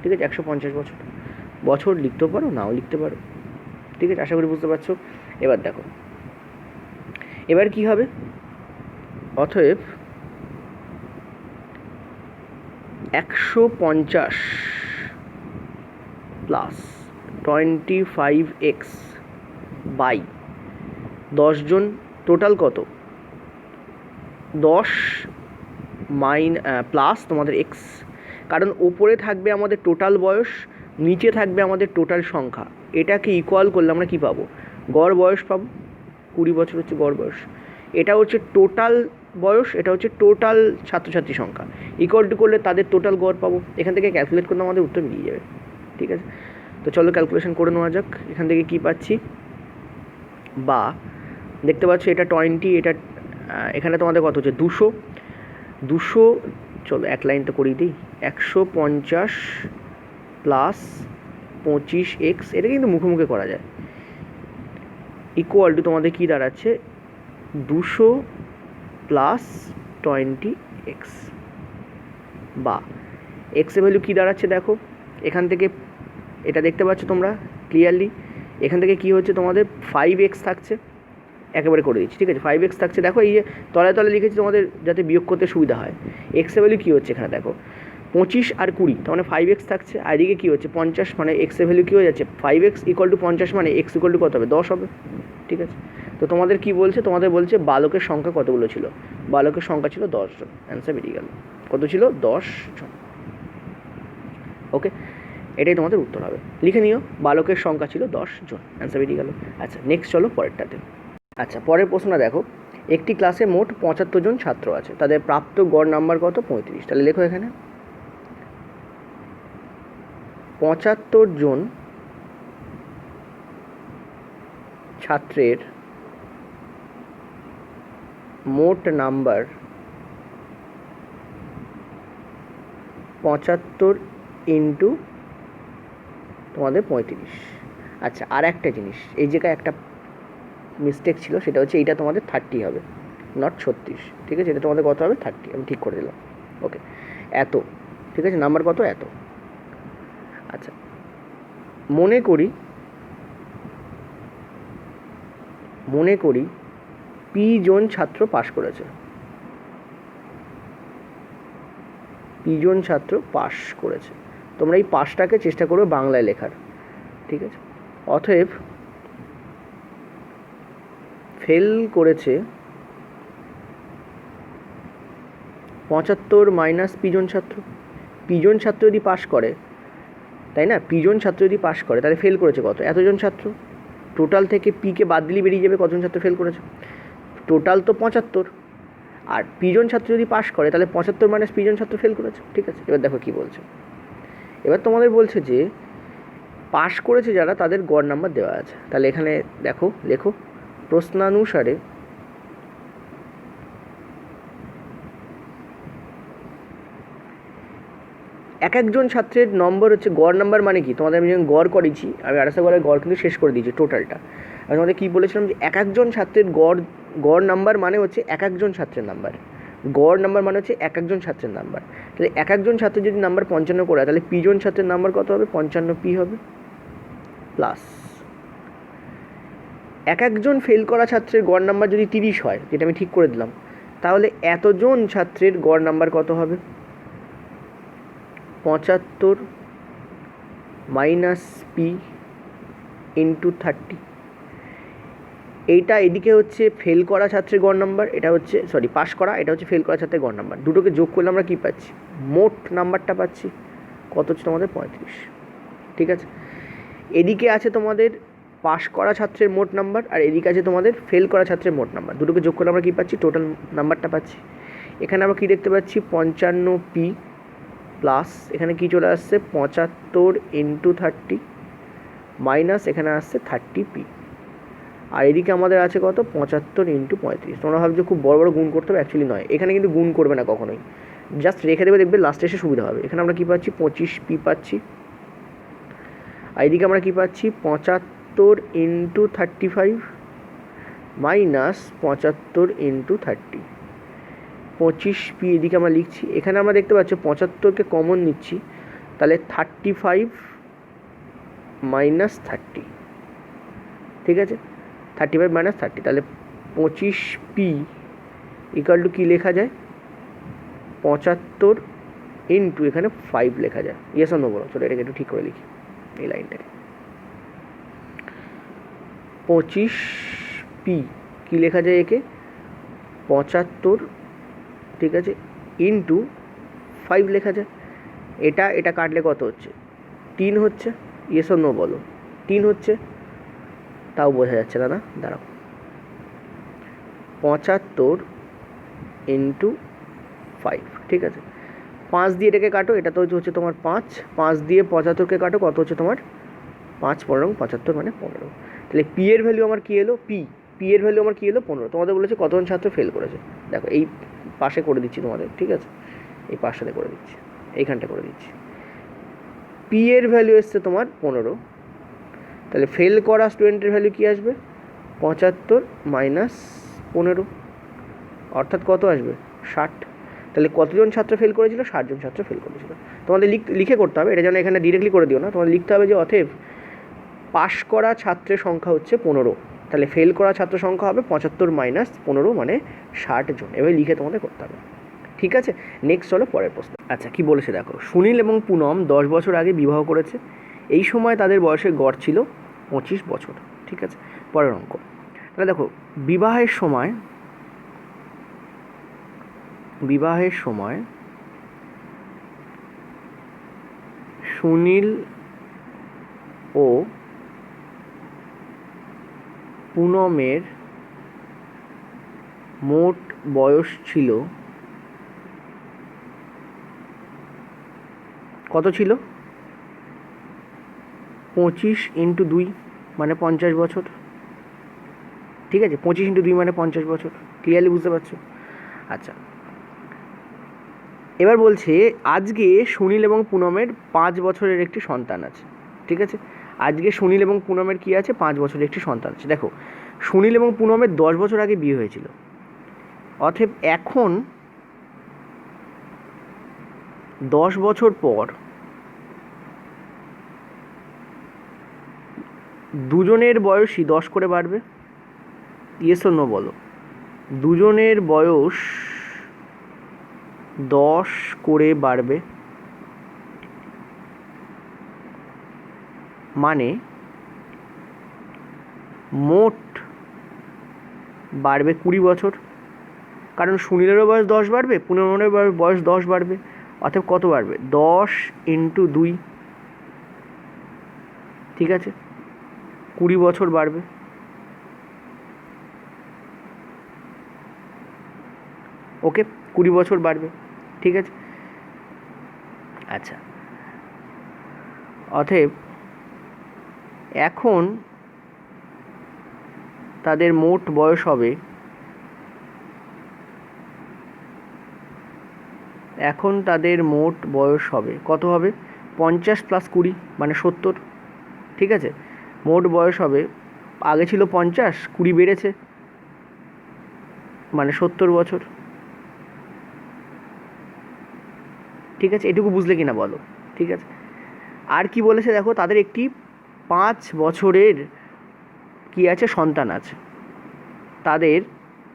[SPEAKER 1] ঠিক আছে, 150 বছর। বছর লিখতেও পারো, নাও লিখতে পারো, ঠিক আছে, আশা করি বুঝতে পারছো। এবার দেখো এবার কি হবে, অতএব 150 plus 25x by 10 John, total কত? 10 প্লাস তোমাদের x, কারণ ওপরে থাকবে আমাদের টোটাল বয়স, নিচে থাকবে আমাদের টোটাল সংখ্যা, এটাকে ইকুয়াল করলে আমরা কি পাবো? গড় বয়স পাবো। 20 বছর হচ্ছে গড় বয়স, এটা হচ্ছে টোটাল বয়স, এটা হচ্ছে টোটাল ছাত্রছাত্রী সংখ্যা, ইকুয়াল টু করলে তাদের টোটাল গড় পাবো। এখান থেকে ক্যালকুলেট করলে আমাদের উত্তর মিলিয়ে যাবে, ঠিক আছে। তো চলো ক্যালকুলেশন করে নেওয়া যাক। এখান থেকে কি পাচ্ছি, বা দেখতে পাচ্ছ এটা 20, এটা এখানে তোমাদের কত হচ্ছে? 200, চলো এক লাইন তো করেই দিই। 150 প্লাস 25x, এটা কিন্তু মুখে মুখে করা যায়, ইকুয়াল টু তোমাদের কী দাঁড়াচ্ছে? 200 প্লাস 20x, বা এক্সের ভ্যালু কী দাঁড়াচ্ছে দেখো, এখান থেকে এটা দেখতে পাচ্ছ তোমরা ক্লিয়ারলি, এখান থেকে কী হচ্ছে তোমাদের 5x থাকছে, একেবারে করে দিচ্ছি, ঠিক আছে, 5x থাকছে। দেখো এই যে তলায় তলায় লিখেছি তোমাদের যাতে বিয়োগ করতে সুবিধা হয়। এক্সের ভ্যালু কী হচ্ছে এখানে দেখো, 25 আর 20, তার মানে 5x থাকছে, আর এদিকে কী হচ্ছে? 50, মানে এক্সের ভ্যালু কী হয়ে যাচ্ছে? 5x = 50, মানে x = কত হবে? 10 হবে, ঠিক আছে। তো তোমাদের কি বলছে? তোমাদের বলছে বালকের সংখ্যা কতগুলো ছিল? বালকের সংখ্যা ছিল 10 জন, অ্যান্সার বেরিয়ে গেল। কত ছিল? 10 জন। ওকে, এটাই তোমাদের উত্তর হবে, লিখে নিও, বালকের সংখ্যা ছিল 10 জন, অ্যান্সার বেরিয়ে গেল। আচ্ছা নেক্সট চলো পরেরটাতে। আচ্ছা পরের প্রশ্নটা দেখো, একটি ক্লাসে মোট 75 জন ছাত্র আছে, তাদের প্রাপ্ত গড় নাম্বার কত? 35। তাহলে লেখো এখানে 75 জন ছাত্রের মোট নাম্বার 75 ইন্টু তোমাদের 35। আচ্ছা আর একটা জিনিস, এই জায়গায় একটা মিস্টেক ছিল, সেটা হচ্ছে এইটা তোমাদের 30 হবে, নট 36, ঠিক আছে, এটা তোমাদের কত হবে? 30, আমি ঠিক করে দিলাম। ওকে, এত, ঠিক আছে, নাম্বার কত? এত। আচ্ছা মনে করি P জন ছাত্র পাশ করেছে, পিজন ছাত্র পাস করেছে। তোমরা এই পাসটাকে চেষ্টা করবে বাংলায় লেখার, ঠিক আছে? অতএব ফেল করেছে 75 মাইনাস পিজন ছাত্র। পিজন ছাত্র যদি পাস করে, তাই না, পিজন ছাত্র যদি পাস করে তাহলে ফেল করেছে কত? এতজন ছাত্র। টোটাল থেকে পিকে বাদ দিলে বেরিয়ে যাবে কতজন ছাত্র ফেল করেছে। টোটাল তো 75, আর পিজন ছাত্র যদি পাস করে তাহলে 75 মাইনাস পিজন ছাত্র ফেল করেছে, ঠিক আছে? এবার দেখো কী বলছে। এবার তোমাদের বলছে যে পাস করেছে যারা তাদের গড় নাম্বার দেওয়া আছে। তাহলে এখানে দেখো, লেখো প্রশ্নানুসারে এক একজন ছাত্রের নম্বর হচ্ছে গড় নাম্বার। মানে কি, তোমাদের আমি যখন গড় করেছি, আমি আড়াইশো গড়ের গড় কিন্তু শেষ করে দিয়েছি টোটালটা। আমি তোমাদের কী বলেছিলাম যে এক একজন ছাত্রের গড় নাম্বার মানে হচ্ছে এক একজন ছাত্রের নাম্বার। গড় নাম্বার মানে হচ্ছে এক একজন ছাত্রের নাম্বার। তাহলে এক একজন ছাত্রের যদি নাম্বার 55 করে তাহলে পিজন ছাত্রের নাম্বার কত হবে? 55 পি হবে, প্লাস এক একজন ফেল করা ছাত্রের গড় নাম্বার যদি 30 হয়, যেটা আমি ঠিক করে দিলাম, তাহলে এতজন ছাত্রের গড় নাম্বার কত হবে? 75 মাইনাস পি ইন্টু 30। এইটা এদিকে হচ্ছে ফেল করা ছাত্রের গড় নাম্বার, এটা হচ্ছে পাস করা, এটা হচ্ছে ফেল করা ছাত্রের গড় নাম্বার। দুটোকে যোগ করলে আমরা কী পাচ্ছি? মোট নাম্বারটা পাচ্ছি কত হচ্ছে তোমাদের? 35, ঠিক আছে? এদিকে আছে তোমাদের পাস করা ছাত্রের মোট নাম্বার, আর এদিকে আছে তোমাদের ফেল করা ছাত্রের মোট নাম্বার। দুটোকে যোগ করলে আমরা কী পাচ্ছি? টোটাল নাম্বারটা পাচ্ছি। এখানে আমরা কী দেখতে পাচ্ছি? 55 পি প্লাস এখানে কী চলে আসছে? 75 ইন্টু 30 মাইনাস এখানে আসছে 30 পি। আর এদিকে আমাদের আছে কত? 75 ইন্টু 35। তোমরা ভাবছো খুব বড় বড় গুণ করতে হবে, অ্যাকচুয়ালি নয়। এখানে কিন্তু গুণ করবে না কখনোই, জাস্ট রেখে দেবে, দেখবে লাস্টে এসে সুবিধা হবে। এখানে আমরা কী পাচ্ছি? 25 পি পাচ্ছি। আর এদিকে আমরা কী পাচ্ছি? 75 ইন্টু 35 মাইনাস 75 ইন্টু 30, 25 পি এদিকে আমরা লিখছি। এখানে আমরা দেখতে পাচ্ছি 75কে কমন নিচ্ছি, তাহলে 35 মাইনাস 30, ঠিক আছে? 35 মাইনাস 30, তাহলে 25 পি ইকুয়াল টু কী লেখা যায়? 75 ইন্টু এখানে 5 লেখা যায়। ইয়েস অর নো বলো, চলো এটাকে একটু ঠিক করে লিখি এই লাইনটাকে। 25 পি কী লেখা যায়? একে 75, ঠিক আছে, ইন্টু 5 লেখা যায়। এটা কাটলে কত হচ্ছে? 3 হচ্ছে। ইয়েস অর নো বলো, 3 হচ্ছে? তাও বোঝা যাচ্ছে না, দাঁড়াও। 75 ইন্টু 5, ঠিক আছে? 5 দিয়ে এটাকে কাটো, এটা তো হচ্ছে তোমার 5 দিয়ে 75কে কাটো, কত হচ্ছে তোমার? 5 15 75 মানে 15। তাহলে পি এর ভ্যালু আমার কী এলো? পি এর ভ্যালু আমার কী এলো? 15। তোমাদের বলেছে কতজন ছাত্র ফেল করেছে। দেখো এই পাশে করে দিচ্ছি তোমাদের, ঠিক আছে? এই পাশটাতে করে দিচ্ছি, এইখানটা করে দিচ্ছি। পি এর ভ্যালু এসছে তোমার 15, তাহলে ফেল করা স্টুডেন্টের ভ্যালু কী আসবে? 75 মাইনাস 15, অর্থাৎ কত আসবে? 60। তাহলে কতজন ছাত্র ফেল করেছিল? 60 জন ছাত্র ফেল করেছিল। তোমাদের লিখে করতে হবে, এটা যেন এখানে ডিরেক্টলি করে দিও না। তোমাদের লিখতে হবে যে অতএব পাস করা ছাত্রের সংখ্যা হচ্ছে 15, তাহলে ফেল করা ছাত্র সংখ্যা হবে 75 মাইনাস 15 মানে 60 জন। এভাবে লিখে তোমাদের করতে হবে, ঠিক আছে? নেক্সট চলো পরের প্রশ্ন। আচ্ছা, কি বলেছে দেখো। সুনীল এবং পুনম 10 বছর আগে বিবাহ করেছে। এই সময় তাদের বয়সের গড় ছিল 25 বছর, ঠিক আছে? পরের অঙ্ক। তাহলে দেখো, বিবাহের সময় সুনীল ও পুনমের মোট বয়স ছিল কত? ছিল 25 ইন্টু 2 মানে 50 বছর, ঠিক আছে? 25 ইন্টু 2 মানে 50 বছর। ক্লিয়ারলি বুঝতে পারছো? আচ্ছা, এবার বলছে আজকে সুনীল এবং পুনমের 5 বছরের একটি সন্তান আছে, ঠিক আছে? আজকে সুনীল এবং পুনমের কী আছে? 5 বছরের একটি সন্তান আছে। দেখো, সুনীল এবং পুনমের 10 বছর আগে বিয়ে হয়েছিল, অতএব এখন 10 বছর পর দুজনের বয়সই 10 করে বাড়বে। ইয়েস অর নো বলো। দুজনের বয়স 10 করে বাড়বে, মানে মোট বাড়বে 20 বছর। কারণ সুনীলেরও বয়স 10 বাড়বে, পুনরের বয়স 10 বাড়বে, অর্থাৎ কত বাড়বে? 10 ইন্টু 2, ঠিক আছে, 20 বছর বাড়বে। ওকে, 20 বছর বাড়বে, ঠিক আছে। আচ্ছা, অতএব এখন তাদের মোট বয়স হবে, কত হবে? 50 প্লাস 20 মানে 70, ঠিক আছে। মোট বয়স হবে, আগে ছিল 50, 20 বেড়েছে, মানে 70 বছর, ঠিক আছে। এটুকু বুঝলে কিনা বলো, ঠিক আছে। আর কি বলেছে দেখো, তাদের একটি 5 বছরের কি আছে? সন্তান আছে। তাদের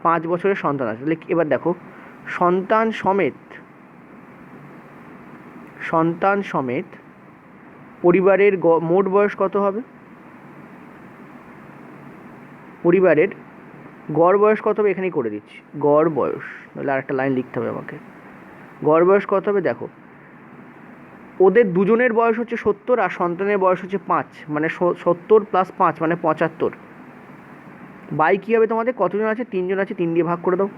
[SPEAKER 1] 5 বছরের সন্তান আছে। তাহলে এবার দেখো, সন্তান সমেত পরিবারের মোট বয়স কত হবে? পরিবারের গড় বয়স কত হবে? এখানেই করে দিচ্ছি, গড় বয়স। তাহলে আরেকটা লাইন লিখতে হবে আমাকে। গড় বয়স কত হবে? দেখো, ওদের দুজনের বয়স হচ্ছে 70 আর সন্তানের বয়স হচ্ছে 5, মানে 70 প্লাস 5 মানে 75। বাই কী হবে তোমাদের? কতজন আছে? 3 জন আছে, 3 দিয়ে ভাগ করে দাও,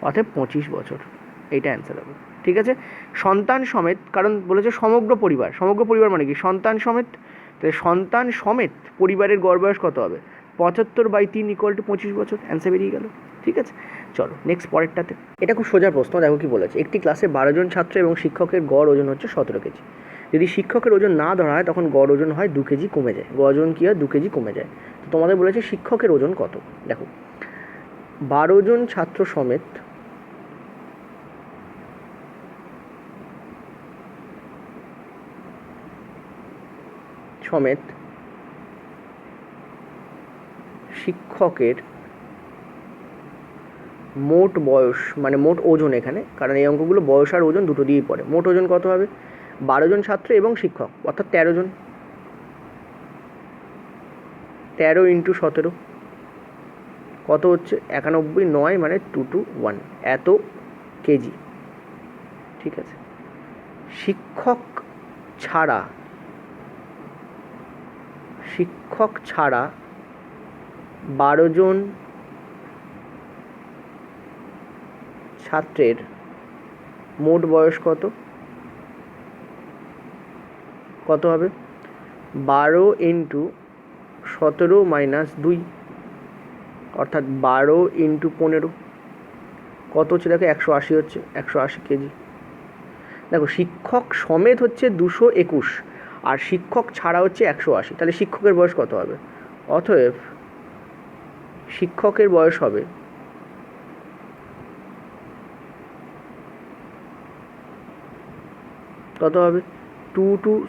[SPEAKER 1] অর্থাৎ 25 বছর। এইটা অ্যান্সার হবে, ঠিক আছে। সন্তান সমেত, কারণ বলেছে সমগ্র পরিবার মানে কি? সন্তান সমেত। তাহলে সন্তান সমেত পরিবারের গড় বয়স কত হবে? 75/3 = 25 বছর। অ্যান্সার বেরিয়ে গেল, ঠিক আছে। চলো নেক্সট পরেরটাতে। এটা খুব সোজা প্রশ্ন, দেখো কি বলেছে। একটি ক্লাসে 12 জন ছাত্র এবং শিক্ষকের গড় ওজন হচ্ছে 17 কেজি। যদি শিক্ষকের ওজন না ধরা হয় তখন গড় ওজন হয় 2 কেজি কমে যায়। গড় ওজন কী হয়? 2 কেজি কমে যায়। তো তোমাদের বলেছে শিক্ষকের ওজন কত। দেখো, 12 জন ছাত্র সমেত শিক্ষকের মোট বয়স, মানে মোট ওজন এখানে, কারণ এই অঙ্কগুলো বয়স আর ওজন দুটো দিয়েই পড়ে। মোট ওজন কত হবে? 12 জন ছাত্র এবং শিক্ষক, অর্থাৎ 13 জন। 13 ইন্টু 17 কত হচ্ছে? 91, 9 মানে 221 এত কেজি, ঠিক আছে। শিক্ষক ছাড়া 12 জন ছাত্রের মোট বয়স কত হবে? 12 ইন্টু 17 মাইনাস 2, অর্থাৎ 12 ইন্টু 15 কত হচ্ছে? দেখো 180 হচ্ছে, 180 কেজি। দেখো, শিক্ষক সমেত হচ্ছে 221 আর শিক্ষক ছাড়া হচ্ছে 180। তাহলে শিক্ষকের বয়স কত হবে? অতএব শিক্ষকের বয়স হবে কত হবে?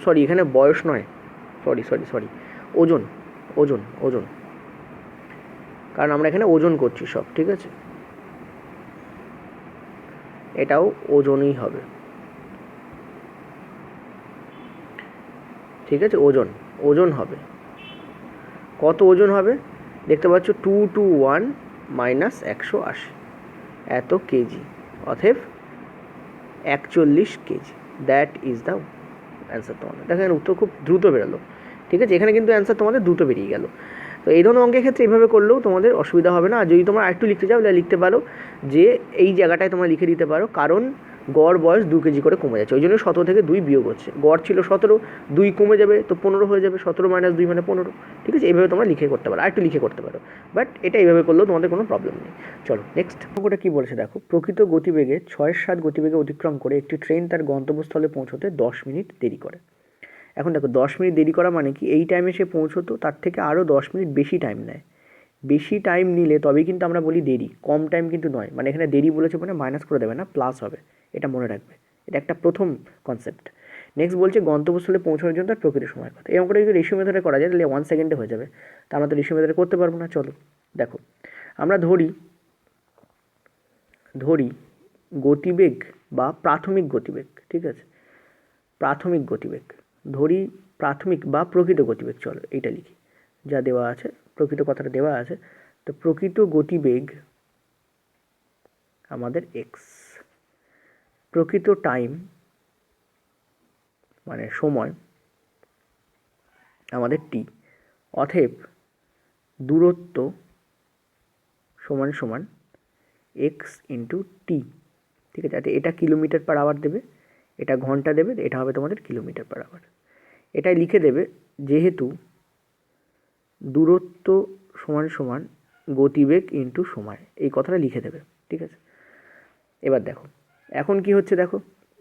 [SPEAKER 1] সরি, এখানে বয়স নয়, সরি, ওজন, কারণ আমরা এখানে ওজন করছি সব, ঠিক আছে। এটাও ওজনই হবে, ঠিক আছে। ওজন হবে কত? ওজন হবে দেখতে পাচ্ছ 221 মাইনাস 180 এত কেজি, অতএব 41 KG. That is the answer তোমাদের। দেখো, এখানে উত্তর খুব দ্রুত বেরোলো, ঠিক আছে। এখানে কিন্তু অ্যান্সার তোমাদের দ্রুত বেরিয়ে গেল। তো এই ধরনের অঙ্কের ক্ষেত্রে এইভাবে করলেও তোমাদের অসুবিধা হবে না। আর যদি তোমরা আরেকটু লিখতে চাও তাহলে লিখতে পারো যে এই জায়গাটায় তোমরা লিখে দিতে পারো, কারণ গড় বয়স 2 কেজি করে কমে যাচ্ছে, ওই জন্য 17 থেকে 2 বিয়োগ হচ্ছে। গড় ছিল 17, 2 কমে যাবে তো 15 হয়ে যাবে, 17 মাইনাস 2 মানে 15, ঠিক আছে। এইভাবে তোমরা লিখে করতে পারো, আরেকটু লিখে করতে পারো, বাট এটা এইভাবে করলেও তোমাদের কোনো প্রবলেম নেই। চলো নেক্সট অঙ্কটা কী বলেছে দেখো। প্রকৃত গতিবেগে 6-7 গতিবেগে অতিক্রম করে একটি ট্রেন তার গন্তব্যস্থলে পৌঁছতে 10 মিনিট দেরি করে। এখন দেখো, 10 মিনিট দেরি করা মানে কি? এই টাইমে সে পৌঁছতো, তার থেকে আরও 10 মিনিট বেশি টাইম নেয়। বেশি টাইম নিলে তবেই কিন্তু আমরা বলি দেরি, কম টাইম কিন্তু নয়। মানে এখানে দেরি বলেছে মানে মাইনাস করে দেবে না, প্লাস হবে, এটা মনে রাখবে। এটা একটা প্রথম কনসেপ্ট। নেক্সট বলছে গন্তব্যস্থলে পৌঁছানোর জন্য তার প্রকৃত সময় কত। এই অঙ্কটা যদি রেশিও মেথডে করা যায় তাহলে 1 সেকেন্ডে হয়ে যাবে। তা আমরা তো রেশিও মেথডে করতে পারবো না। চলো দেখো, আমরা ধরি গতিবেগ বা প্রাথমিক গতিবেগ, ঠিক আছে, প্রাথমিক গতিবেগ, ধরি প্রাথমিক বা প্রকৃত গতিবেগ, চলো এইটা লিখি, যা দেওয়া আছে প্রকৃত কথাটা দেওয়া আছে, তো প্রকৃত গতিবেগ আমাদের এক্স, প্রকৃত টাইম মানে সময় আমাদের টি, অতএব দূরত্ব সমান সমান এক্স ইন্টু টি, ঠিক আছে। এটা কিলোমিটার পার আওয়ার দেবে, এটা ঘন্টা দেবে, এটা হবে তোমাদের কিলোমিটার পার আওয়ার। এটাই লিখে দেবে যেহেতু দূরত্ব সমান সমান গতিবেগ ইন্টু সময়, এই কথাটা লিখে দেবে, ঠিক আছে। এবার দেখো এখন কি হচ্ছে, দেখো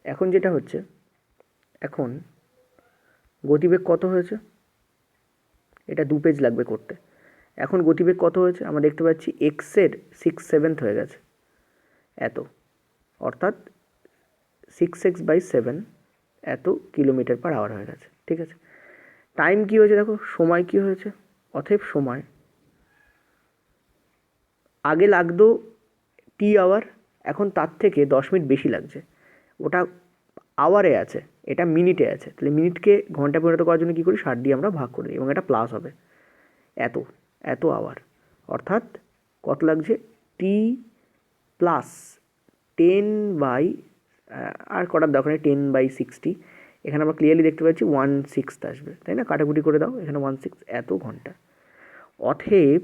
[SPEAKER 1] এখন যেটা হচ্ছে, এখন গতিবেগ কত হয়েছে, এটা 2 পেজ লাগবে করতে। এখন গতিবেগ কত হয়েছে আমরা দেখতে পাচ্ছি এক্সের 6/7 হয়ে গেছে এত, অর্থাৎ 6x/7 এত কিলোমিটার পার আওয়ার হয়ে গেছে, ঠিক আছে। টাইম কী হয়েছে দেখো, সময় কী হয়েছে, অতএব সময় আগে লাগতো টি আওয়ার, এখন তার থেকে 10 মিনিট বেশি লাগছে, ওটা আওয়ারে আছে, এটা মিনিটে আছে, তাহলে মিনিটকে ঘন্টায় পরিণত করার জন্য কী করি, 60 দিয়ে আমরা ভাগ করি এবং এটা প্লাস হবে এত এত আওয়ার, অর্থাৎ কত লাগছে টি প্লাস 10 বাই, আর করার দরকার নেই, 10/60, এখানে আমরা ক্লিয়ারলি দেখতে পাচ্ছি 1/6 আসবে, তাই না, কাটাকুটি করে দাও, এখানে 1/6 এত ঘন্টা। অতএব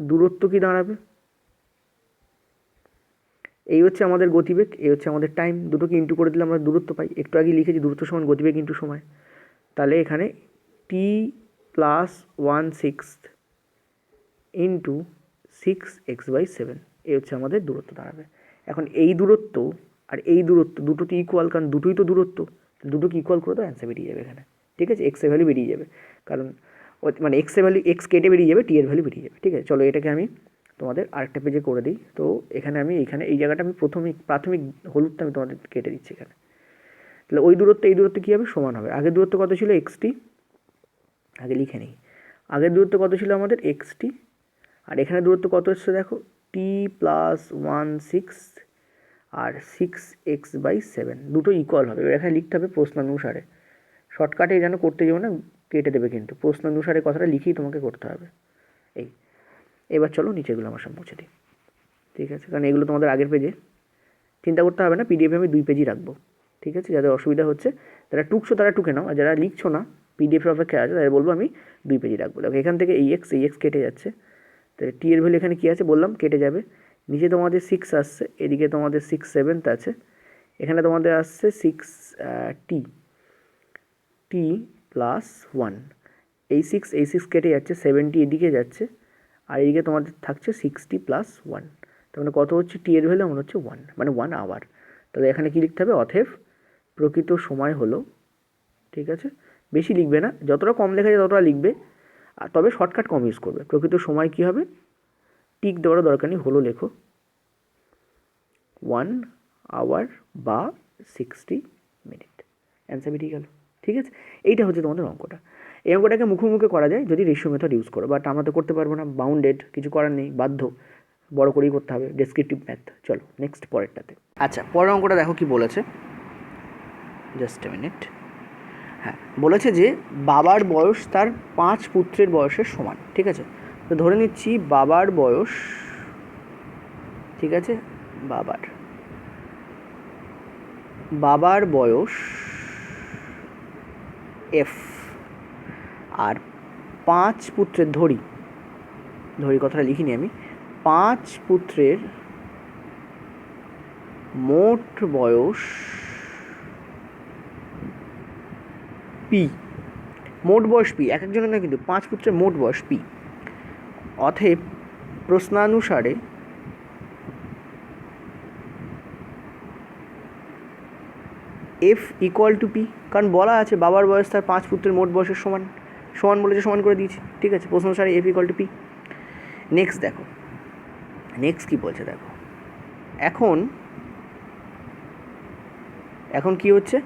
[SPEAKER 1] দূরত্ব কি দাঁড়াবে, এই হচ্ছে আমাদের গতিবেগ, এই হচ্ছে আমাদের টাইম, দুটোকে ইন্টু করে দিলে আমরা দূরত্ব পাই। একটু আগে লিখেছি দূরত্ব সমান গতিবেগ ইন্টু সময়, তাহলে এখানে টি প্লাস 1/6 ইন্টু 6x/7, এই হচ্ছে আমাদের দূরত্ব দাঁড়াবে। এখন এই দূরত্ব আর এই দূরত্ব দুটো তো ইকুয়াল, কারণ দুটোই তো দূরত্ব, দুটোকে ইকুয়াল করে তো অ্যান্সার বেরিয়ে যাবে এখানে, ঠিক আছে। এক্সের ভ্যালু বেরিয়ে যাবে, কারণ মানে এক্সের ভ্যালু এক্স কেটে বেরিয়ে যাবে, টি এর ভ্যালু বেরিয়ে যাবে, ঠিক আছে। চলো এটাকে আমি তোমাদের আরেকটা পেজে করে দিই। তো এখানে আমি এই জায়গাটা আমি প্রাথমিক হলুদটা আমি তোমাদের কেটে দিচ্ছি এখানে। তাহলে ওই দূরত্ব এই দূরত্ব কী হবে, সমান হবে। আগের দূরত্ব কত ছিল, এক্সটি, আগে লিখে নিই, আগের দূরত্ব কত ছিল আমাদের এক্সটি, আর এখানে দূরত্ব কত হচ্ছে দেখো টি প্লাস 1/6 আর 6x/7, দুটো ইকুয়াল হবে। এবার এখানে লিখতে হবে প্রশ্নানুসারে, শর্টকাটে যেন করতে যাবো না, কেটে দেবে, কিন্তু প্রশ্নানুসারে কথাটা লিখেই তোমাকে করতে হবে। এবার চলো নিচেগুলো আমার সব মুছে দিই, ঠিক আছে, কারণ এগুলো তোমাদের আগের পেজে, চিন্তা করতে হবে না, পিডিএফে আমি 2 পেজই রাখবো, ঠিক আছে। যাদের অসুবিধা হচ্ছে, যারা টুকছো তারা টুকে নাও, আর যারা লিখছো না পিডিএফের অপেক্ষায় আছে তাদের বলবো আমি 2 পেজই রাখবো। দেখো এখান থেকে এই এক্স কেটে যাচ্ছে, তাহলে টি এর ভ্যালু এখানে কী আছে বললাম, কেটে যাবে, নিচে তোমাদের 6 আসছে, এদিকে তোমাদের 6/7 আছে, এখানে তোমাদের আসছে 6 টি প্লাস 1, এই 6 কেটে যাচ্ছে, 70 এদিকে যাচ্ছে, আর এদিকে তোমাদের থাকছে 60 প্লাস 1, তার মানে কত হচ্ছে টি এর ভ্যালু, আমার হচ্ছে 1, মানে 1 আওয়ার। তাহলে এখানে কী লিখতে হবে, অতএব প্রকৃত সময় হলো, ঠিক আছে, বেশি লিখবে না, যতটা কম লেখা যায় ততটা লিখবে, আর তবে শর্টকাট কম ইউজ করবে। প্রকৃত সময় কী হবে, টিক দেওয়ারও দরকার নেই, হলো লেখো 1 আওয়ার বা 60 মিনিট, অ্যান্সার বেরিয়ে গেল, ঠিক আছে। এইটা হচ্ছে তোমাদের অঙ্কটা। এই অঙ্কটাকে মুখোমুখি করা যায় যদি রেশিও মেথড ইউজ করো, বাট আমরা তো করতে পারবো না, বাউন্ডেড, কিছু করার নেই, বাধ্য বড় করেই করতে হবে, ডেসক্রিপটিভ ম্যাথ। চলো নেক্সট পরেরটাতে। আচ্ছা পরের অঙ্কটা দেখো কি বলেছে, জাস্ট এ মিনিট। হ্যাঁ, বলেছে যে বাবার বয়স তার 5 পুত্রের বয়সের সমান, ঠিক আছে। তো ধরে নিচ্ছি বাবার বয়স, ঠিক আছে, বাবার বয়স এফ, আর 5 পুত্রের ধরি কথাটা লিখিনি আমি, 5 পুত্রের মোট বয়স পি, মোট বয়স পি, এক একজনের না কিন্তু, 5 পুত্রের মোট বয়স পি, অতএব প্রশ্নানুসারে এফ ইকুয়াল টু পি, কারণ বলা আছে বাবার বয়স তার 5 পুত্রের মোট বয়সের সমান বলেছে, সমান করে দিয়েছি, ঠিক আছে। প্রশ্ন অনুসারে F equal to P. Next দেখো, নেক্সট কী বলছে দেখো, এখন কি হচ্ছে,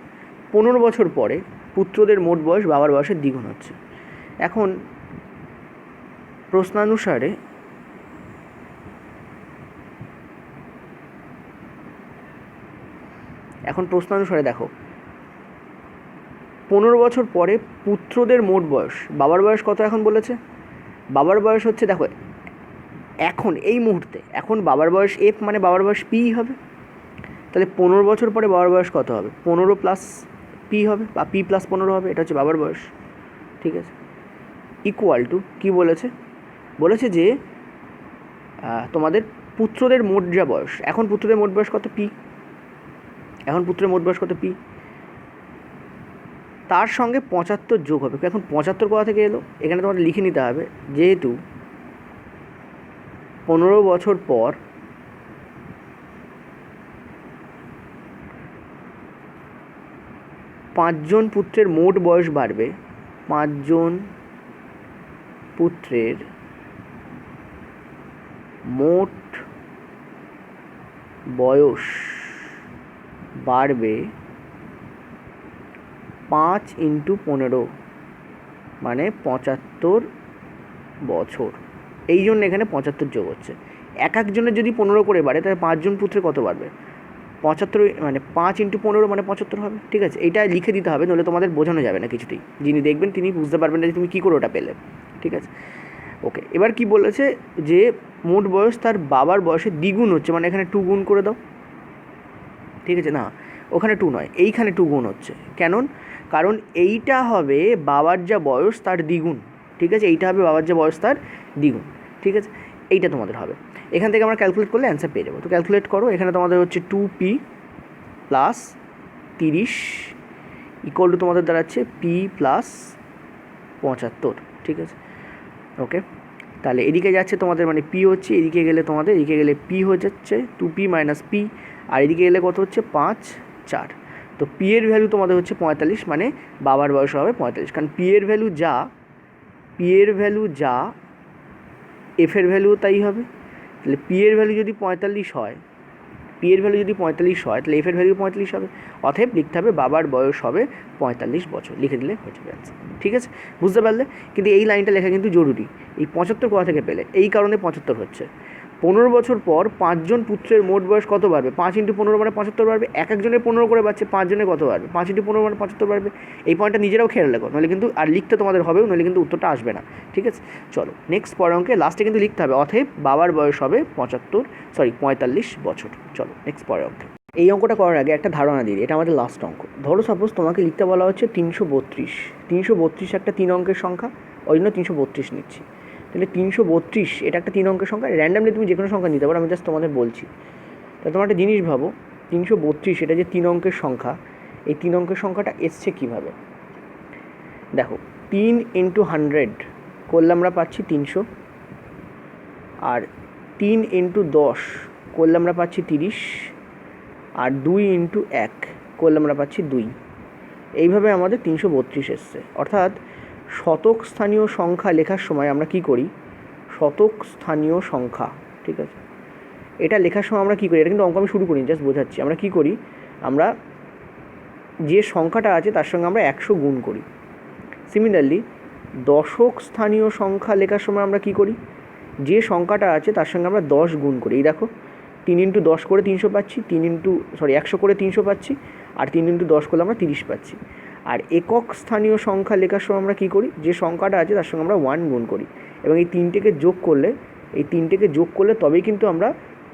[SPEAKER 1] 15 বছর পরে পুত্রদের মোট বয়স বাবার বয়সের দ্বিগুণ হচ্ছে। এখন প্রশ্নানুসারে এখন প্রশ্নানুসারে দেখো 15 বছর পরে পুত্রদের মোট বয়স, বাবার বয়স কত এখন বলেছে? বাবার বয়স হচ্ছে, দেখো এখন এই মুহূর্তে এখন বাবার বয়স এফ মানে বাবার বয়স পি হবে। তাহলে 15 বছর পরে বাবার বয়স কত হবে? 15 প্লাস পি হবে, বা পি প্লাস 15 হবে, এটা হচ্ছে বাবার বয়স। ঠিক আছে, ইকুয়াল টু কী বলেছে? বলেছে যে তোমাদের পুত্রদের মোট যা বয়স, এখন পুত্রদের মোট বয়স কত? পি। এখন পুত্রের মোট বয়স কত? পি। তার সঙ্গে 75 যোগ হবে। এখন 75 কোথা থেকে এলো? এখানে তোমাদের লিখে নিতে হবে, যেহেতু 15 বছর পর পাঁচজন পুত্রের মোট বয়স বাড়বে, 5 জন পুত্রের মোট বয়স বাড়বে 5 × 15 মানে 75 বছর। এই জন্য এখানে 75 যোগ হচ্ছে। এক একজনের যদি 15 করে বাড়ে, তাহলে 5 জন পুত্রে কত বাড়বে? 75 মানে 5 × 15 মানে 75 হবে। ঠিক আছে, এইটা লিখে দিতে হবে, নইলে তোমাদের বোঝানো যাবে না কিছুতেই। যিনি দেখবেন তিনি বুঝতে পারবেন না যে তুমি কী করে ওটা পেলে। ঠিক আছে, ওকে। এবার কি বলেছে যে মোট বয়স তার বাবার বয়সে দ্বিগুণ হচ্ছে, মানে এখানে 2 গুণ করে দাও। ঠিক আছে, না ওখানে 2 নয়, এইখানে 2 গুণ হচ্ছে। কেন? কারণ এইটা হবে বাবার যা বয়স তার দ্বিগুণ। ঠিক আছে, এইটা হবে বাবার যা বয়স তার দ্বিগুণ। ঠিক আছে, এইটা তোমাদের হবে। এখান থেকে আমরা ক্যালকুলেট করলে অ্যান্সার পেয়ে যাবো। তো ক্যালকুলেট করো, এখানে তোমাদের হচ্ছে 2p প্লাস 30 ইকুয়াল টু তোমাদের দাঁড়াচ্ছে p প্লাস 75। ঠিক আছে, ওকে। তাহলে এদিকে যাচ্ছে তোমাদের, মানে p হচ্ছে, এদিকে গেলে তোমাদের এদিকে গেলে p হয়ে যাচ্ছে 2p মাইনাস p, আর এদিকে গেলে কত হচ্ছে 5 4। তো p এর ভ্যালু তোমাদের হচ্ছে 45, মানে বাবার বয়স হবে 45। কারণ p এর ভ্যালু যা f এর ভ্যালু তাই হবে। তাহলে p এর ভ্যালু যদি 45 হয়, তাহলে f এর ভ্যালু 45 হবে। অতএব লিখতে হবে বাবার বয়স হবে 45 বছর। লিখে দিলে হয়ে যাবে অ্যান্সার। ঠিক আছে, বুঝতে পারলে? কিন্তু এই লাইনটা লেখা কিন্তু জরুরি। এই 75 কোথা থেকে পেলে? এই কারণে 75 হচ্ছে। 15 বছর পর 5 জন পুত্রের মোট বয়স কত বাড়বে? 5 × 15 মানে 75 বাড়বে। এক একজনের 15 করে বাড়ছে, 5 জনের কত বাড়বে? 5 × 15 মানে 75 বাড়বে। এই পয়েন্টটা নিজেরাও খেয়াল রাখো, নইলে কিন্তু আর লিখতে তোমাদের হবেও, নইলে কিন্তু উত্তরটা আসবে না। ঠিক আছে, চলো নেক্সট পরের অঙ্কে লাস্টে কিন্তু লিখতে হবে অতএব বাবার বয়স হবে 45 বছর। চলো নেক্সট পরের অঙ্কে। এই অঙ্কটা করার আগে একটা ধারণা দিই, এটা আমাদের লাস্ট অঙ্ক। ধরো সাপোজ তোমাকে লিখতে বলা হচ্ছে 332 একটা 3 অঙ্কের সংখ্যা, ওই জন্য 332 নিচ্ছি। তাহলে 332 এটা একটা 3 অঙ্কের সংখ্যা। র্যান্ডামলি তুমি যে কোনো সংখ্যা নিতে পারো, আমি জাস্ট তোমাদের বলছি। তাহলে তোমার একটা জিনিস ভাবো, 332 এটা যে 3 অঙ্কের সংখ্যা, এই 3 অঙ্কের সংখ্যাটা এসছে কীভাবে? দেখো 3 × 100 করলে আমরা পাচ্ছি 300, আর 3 × 10 করলে আমরা পাচ্ছি 30, আর 2 × 1 করলে আমরা পাচ্ছি 2। এইভাবে আমাদের 332 এসছে। অর্থাৎ শতক স্থানীয় সংখ্যা লেখার সময় আমরা কি করি? শতক স্থানীয় সংখ্যা, ঠিক আছে, এটা লেখার সময় আমরা কী করি? এটা কিন্তু অঙ্ক আমি শুরু করিনি, জাস্ট বোঝাচ্ছি। আমরা কী করি? আমরা যে সংখ্যাটা আছে তার সঙ্গে আমরা 100 গুণ করি। সিমিলারলি দশক স্থানীয় সংখ্যা লেখার সময় আমরা কী করি? যে সংখ্যাটা আছে তার সঙ্গে আমরা 10 গুণ করি। এই দেখো 3 × 10 করে 300 পাচ্ছি, 100 করে 300 পাচ্ছি, আর 3 × 10 করলে আমরা 30 পাচ্ছি। আর একক স্থানীয় সংখ্যা লেখার সময় আমরা কী করি? যে সংখ্যাটা আছে তার সঙ্গে আমরা 1 গুণ করি, এবং এই তিনটেকে যোগ করলে তবেই কিন্তু আমরা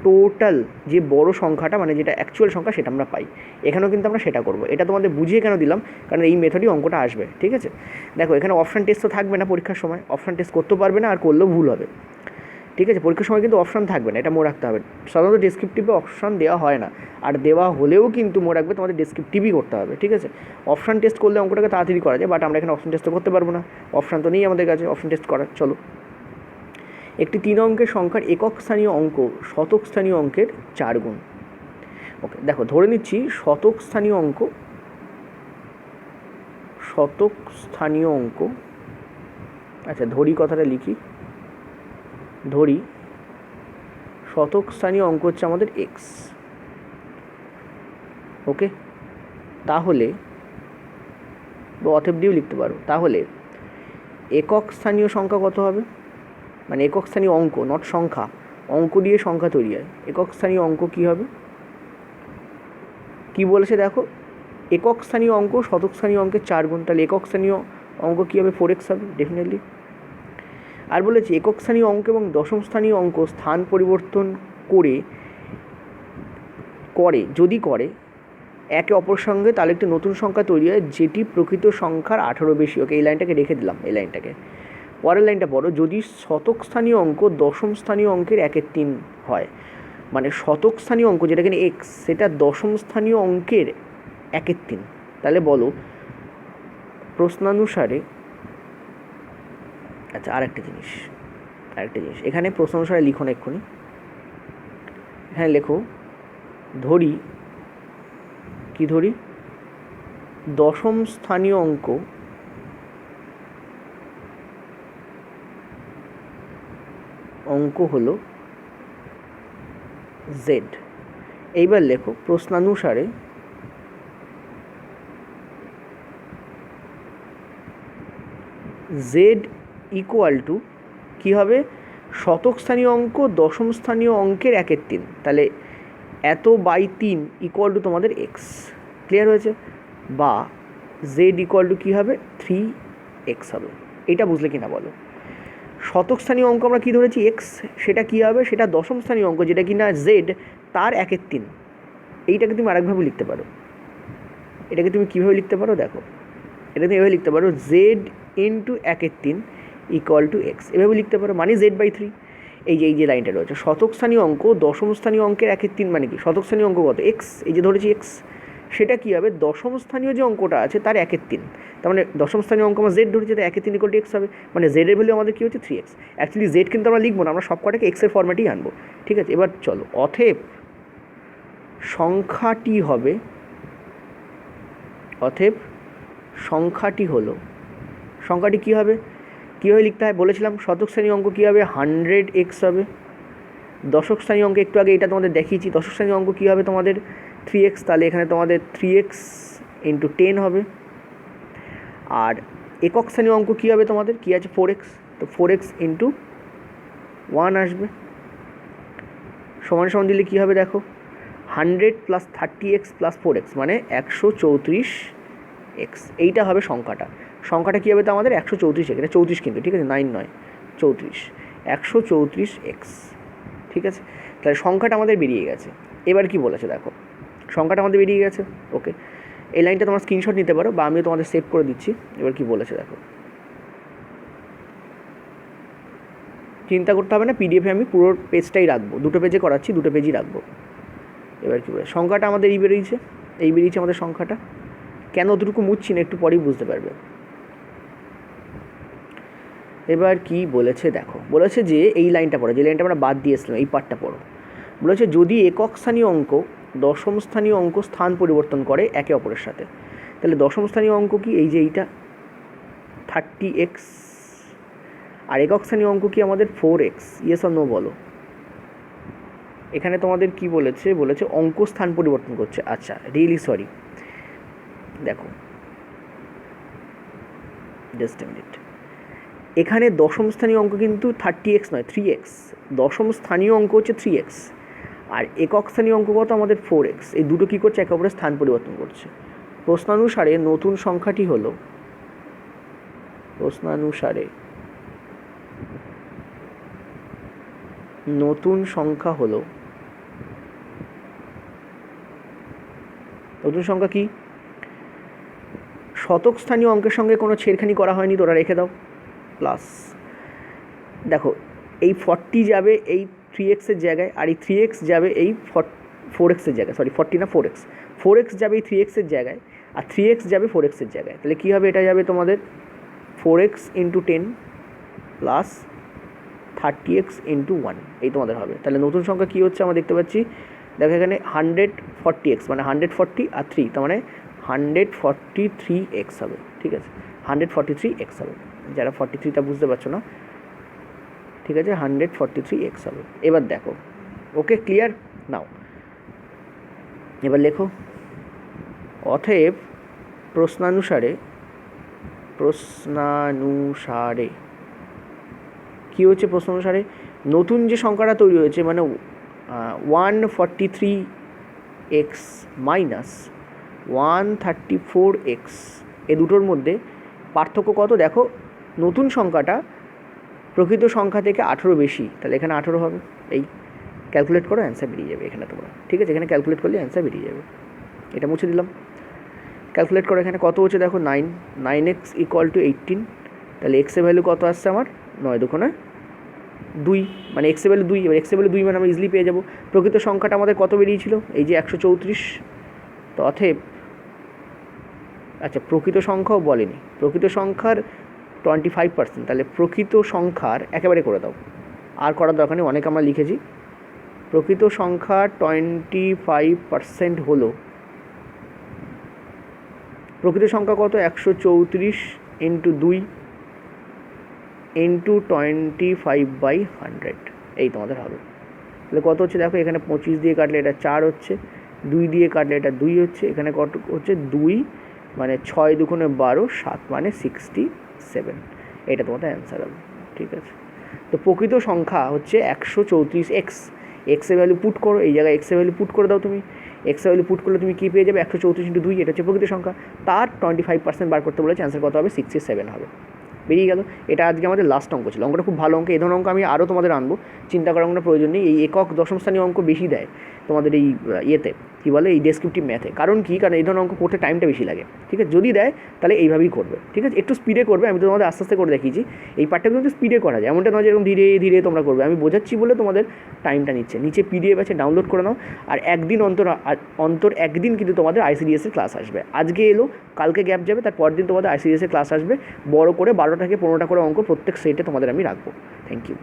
[SPEAKER 1] টোটাল যে বড় সংখ্যাটা, মানে যেটা অ্যাকচুয়াল সংখ্যা, সেটা আমরা পাই। এখানেও কিন্তু আমরা সেটা করব। এটা তোমাদের বুঝিয়ে কেন দিলাম? কারণ এই মেথডেই অঙ্কটা আসবে। ঠিক আছে, দেখো এখানে অপশান টেস্ট তো থাকবে না পরীক্ষার সময়, অপশান টেস্ট করতে পারবে না, আর করলেও ভুল হবে। ঠিক আছে, পরীক্ষার সময় কিন্তু অপশান থাকবে না, এটা মনে রাখতে হবে। সাধারণত ডেসক্রিপটিভে অপশান দেওয়া হয় না, আর দেওয়া হলেও কিন্তু মনে রাখবে তোমাদের ডেসক্রিপটিভই করতে হবে। ঠিক আছে, অপশান টেস্ট করলে অঙ্কটাকে তাড়াতাড়ি করা যায়, বাট আমরা এখানে অপশান টেস্ট করতে পারবো না, অপশান তো নেই আমাদের কাছে অপশান টেস্ট করার। চলো, একটি 3 অঙ্কের সংখ্যার একক স্থানীয় অঙ্ক শতক স্থানীয় অঙ্কের 4 গুণ। ওকে, দেখো ধরে নিচ্ছি শতক স্থানীয় অঙ্ক, আচ্ছা ধরি কথাটা লিখি, ধরি শতক স্থানীয় অঙ্ক হচ্ছে আমাদের এক্স। ওকে, তাহলে অতএব দিয়েও লিখতে পারো। তাহলে একক স্থানীয় সংখ্যা কত হবে? মানে একক স্থানীয় অঙ্ক, নট সংখ্যা, অঙ্ক দিয়ে সংখ্যা তৈরি হয়। একক স্থানীয় অঙ্ক কী হবে? কি বলেছে দেখো, একক স্থানীয় অঙ্ক শতক স্থানীয় অঙ্কের 4 গুণ, তাহলে একক স্থানীয় অঙ্ক কী হবে 4x হবে ডেফিনেটলি। আর বলেছি একক স্থানীয় অঙ্ক এবং দশম স্থানীয় অঙ্ক স্থান পরিবর্তন যদি করে একে অপর সঙ্গে, তাহলে একটি নতুন সংখ্যা তৈরি হয় যেটি প্রকৃত সংখ্যার 18 বেশি। ওকে, এই লাইনটাকে রেখে দিলাম, এই লাইনটাকে। পরের লাইনটা পড়ো, যদি শতক স্থানীয় অঙ্ক দশম স্থানীয় অঙ্কের 1/3 হয়, মানে শতক স্থানীয় অঙ্ক যেটা কিনা এক্স, সেটা দশম স্থানীয় অঙ্কের 1/3, তাহলে বলো প্রশ্নানুসারে, আচ্ছা আরেকটা জিনিস এখানে প্রশ্নানুসারে লিখো না এক্ষুনি, এখানে লেখো ধরি দশম স্থানীয় অঙ্ক হলো জেড। এইবার লেখো প্রশ্নানুসারে জেড ইকুয়াল টু কী হবে, শতক স্থানীয় অঙ্ক দশম স্থানীয় অঙ্কের 1/3, তাহলে এত বাই 3 ইকুয়াল টু তোমাদের এক্স। ক্লিয়ার হয়েছে? বা জেড ইকুয়াল টু কী হবে 3x হবে। এটা বুঝলে কি না বলো? শতক স্থানীয় অঙ্ক আমরা কী ধরেছি এক্স, সেটা কী হবে, সেটা দশম স্থানীয় অঙ্ক যেটা কি না জেড, তার 1/3। এইটাকে তুমি আরেকভাবে লিখতে পারো, এটাকে তুমি কীভাবে লিখতে পারো দেখো, এটা তুমি এভাবে লিখতে পারো Z into 1/3 equal to x, এভাবে লিখতে পারো, মানে জেড বাই 3। এই যে লাইনটা রয়েছে, শতক স্থানীয় অঙ্ক দশম স্থানীয় অঙ্কের 1/3 মানে কি, শতক স্থানীয় অঙ্ক কত এক্স, এই যে ধরেছি এক্স, সেটা কী হবে দশম স্থানীয় যে অঙ্কটা আছে তার 1/3, তার মানে দশম স্থানীয় অঙ্ক আমরা জেড ধরেছি, তাই 1/3 ইকুয়াল টু এক্স হবে, মানে জেডের ভ্যালু আমাদের কী হচ্ছে 3x। অ্যাকচুয়ালি জেড কিন্তু আমরা লিখবো না, আমরা সব কটাকে এক্সের ফরম্যাটেই আনবো। ঠিক আছে, এবার চলো, অতএব সংখ্যাটি কী হবে, কীভাবে লিখতে হয় বলেছিলাম, শতক শ্রেণী অঙ্ক কী হবে 100x হবে, দশক শ্রেণী অঙ্ক একটু আগে এটা তোমাদের দেখিয়েছি, দশক শ্রেণী অঙ্ক কী হবে তোমাদের 3x, তাহলে এখানে তোমাদের 3x ইন্টু 10 হবে। আর একক শ্রেণী অঙ্ক কী হবে তোমাদের, কী আছে 4x, তো 4x ইন্টু 1 আসবে, সমান দিলে কী হবে দেখো 100 প্লাস 30x প্লাস 4x মানে 134x। এইটা হবে সংখ্যাটা কী হবে তো আমাদের 134, এটা 34 কিন্তু, ঠিক আছে 9 নয় 34, 134x। ঠিক আছে, তাহলে সংখ্যাটা আমাদের বেরিয়ে গেছে। এবার কি বলেছে দেখো, সংখ্যাটা আমাদের বেরিয়ে গেছে। ওকে, এই লাইনটা তোমার স্ক্রিনশট নিতে পারো বা আমিও তোমাদের সেভ করে দিচ্ছি। এবার কি বলেছে দেখো, চিন্তা করতে হবে না, পিডিএফে আমি পুরো পেজটাই রাখবো, দুটো পেজে করাচ্ছি, দুটো পেজই রাখবো। এবার কী বলে, সংখ্যাটা আমাদের বেরিয়েছে আমাদের সংখ্যাটা, কেন অতটুকু মুছছি না একটু পরেই বুঝতে পারবে। এবার কি বলেছে দেখো, বলেছে যে এই লাইনটা পড়ো, যে লাইনটা আমরা বাদ দিয়েছিলাম এই পার্টটা পড়ো। বলেছে যদি একক স্থানীয় অঙ্ক দশম স্থানীয় অঙ্ক স্থান পরিবর্তন করে একে অপরের সাথে, তাহলে দশম স্থানীয় অঙ্ক কি, এই যে এইটা 30x, আর একক স্থানীয় অঙ্ক কি আমাদের 4x। ইয়েস অর নো বলো। এখানে তোমাদের কি বলেছে, অঙ্ক স্থান পরিবর্তন করছে। আচ্ছা রিয়েলি সরি, দেখো জাস্ট এ মিনিট, এখানে দশম স্থানীয় অঙ্ক কিন্তু 30x নয় 3x, দশম স্থানীয় অঙ্ক হচ্ছে 3x, আর একক স্থানীয় অঙ্ক কত আমাদের 4x। এই দুটো কী করছে, একে অপরের স্থান পরিবর্তন করছে। প্রশ্নানুসারে নতুন সংখ্যাটি হলো, নতুন সংখ্যা কি, শতক স্থানীয় অঙ্কের সঙ্গে কোনো ছেড়খানি করা হয়নি, তোরা রেখে দাও, প্লাস দেখো এই 40 যাবে এই 3x এর জায়গায়, আর এই 3x যাবে এই 4x এর জায়গায়, সরি 40 না 4x যাবে এই 3x এর জায়গায়, আর 3x যাবে 4x এর জায়গায়, তাহলে কী হবে, এটা যাবে তোমাদের 4x into 10 plus 30x into 1, এই তোমাদের হবে। তাহলে নতুন সংখ্যা কী হচ্ছে আমরা দেখতে পাচ্ছি, দেখো এখানে 140x মানে 140 আর 3, তার মানে 143x হবে। ঠিক আছে, 143x হবে, যারা 43টা বুঝতে পারছো না, ঠিক আছে 143x হবে। এবার দেখো, ওকে ক্লিয়ার নাও, এবার লেখো অতএব প্রশ্নানুসারে কী হচ্ছে, প্রশ্নানুসারে নতুন যে সংখ্যাটা তৈরি হয়েছে মানে 143 এক্স মাইনাস 134x, এ দুটোর মধ্যে পার্থক্য কত দেখো, নতুন সংখ্যাটা প্রকৃত সংখ্যা থেকে 18 বেশি, তাহলে এখানে 18 হবে। এই ক্যালকুলেট করো, অ্যান্সার বেরিয়ে যাবে এখানে তোমরা, ঠিক আছে? এখানে ক্যালকুলেট করলে অ্যান্সার বেরিয়ে যাবে। এটা মুছে দিলাম। ক্যালকুলেট করো, এখানে কত হচ্ছে দেখো, 9x ইকুয়াল টু 18, তাহলে এক্সের ভ্যালু কত আসছে আমার, 9 দুগুণে 2, মানে এক্সের ভ্যালু 2। এবার এক্সের ভ্যালু 2 মানে আমরা ইজিলি পেয়ে যাবো। প্রকৃত সংখ্যাটা আমাদের কত বেরিয়েছিল, এই যে 134। তো অতএব, আচ্ছা প্রকৃত সংখ্যাও বলেনি, প্রকৃত সংখ্যার 25%, তাহলে প্রকৃত সংখ্যার একেবারে করে দাও, আর করার দরকার নেই, অনেক আমরা লিখেছি। প্রকৃত সংখ্যা 25% হলো, প্রকৃত সংখ্যা কত, 134 ইন্টু 2 ইন্টু 25/100, এই তোমাদের হবে। তাহলে কত হচ্ছে দেখো, এখানে 25 দিয়ে কাটলে এটা 4 হচ্ছে, 2 দিয়ে কাটলে এটা 2 হচ্ছে, এখানে কত হচ্ছে 2, মানে 6 দুগুণে 12, 7 মানে 67, এটা তোমাদের অ্যান্সার হবে, ঠিক আছে? তো প্রকৃত সংখ্যা হচ্ছে 134x, এক্সের ভ্যালু পুট করো, এই জায়গায় এক্সের ভ্যালু পুট করে দাও তুমি, এক্সের ভ্যালু পুট করলে তুমি কী পেয়ে যাবে, 134 ইন্টু 2, এটা হচ্ছে প্রকৃত সংখ্যা, তার 25% বার করতে বলেছে, অ্যান্সার কত হবে, 67 হবে। বেরিয়ে গেল। এটা আজকে আমাদের লাস্ট অঙ্ক ছিল, অঙ্কটা খুব ভালো অঙ্ক, এই ধরনের অঙ্ক আমি আরও তোমাদের আনবো, চিন্তা করার কোনো প্রয়োজন নেই। এই একক দশম স্থানীয় অঙ্ক বেশি দেয় তোমাদের এই ইয়েতে, কী বলে, এই ডেসক্রিপটিভ ম্যাথে। কারণ কী, কারণ এই ধরনের অঙ্ক করতে টাইমটা বেশি লাগে, ঠিক আছে? যদি দেয় তাহলে এইভাবেই করবে, ঠিক আছে? একটু স্পিডে করবে, আমি তো তোমাদের আস্তে আস্তে করে দেখিয়েছি, এই পার্টটা কিন্তু স্পিডে করা যায়, এমনটা নয় যেরকম ধীরে ধীরে তোমরা করবে, আমি বোঝাচ্ছি বলে তোমাদের টাইমটা নিচ্ছে। নিচে পিডিএফ আছে, ডাউনলোড করে নাও, আর একদিন অন্তর একদিন কিন্তু তোমাদের আইসিডিএসের ক্লাস আসবে। আজকে এলো, কালকে গ্যাপ যাবে, তার পরের দিন তোমাদের আইসিডিএসের ক্লাস আসবে, বড় করে 12টা থেকে 15টা করে অঙ্ক প্রত্যেক সেটে তোমাদের আমি রাখবো। Thank you.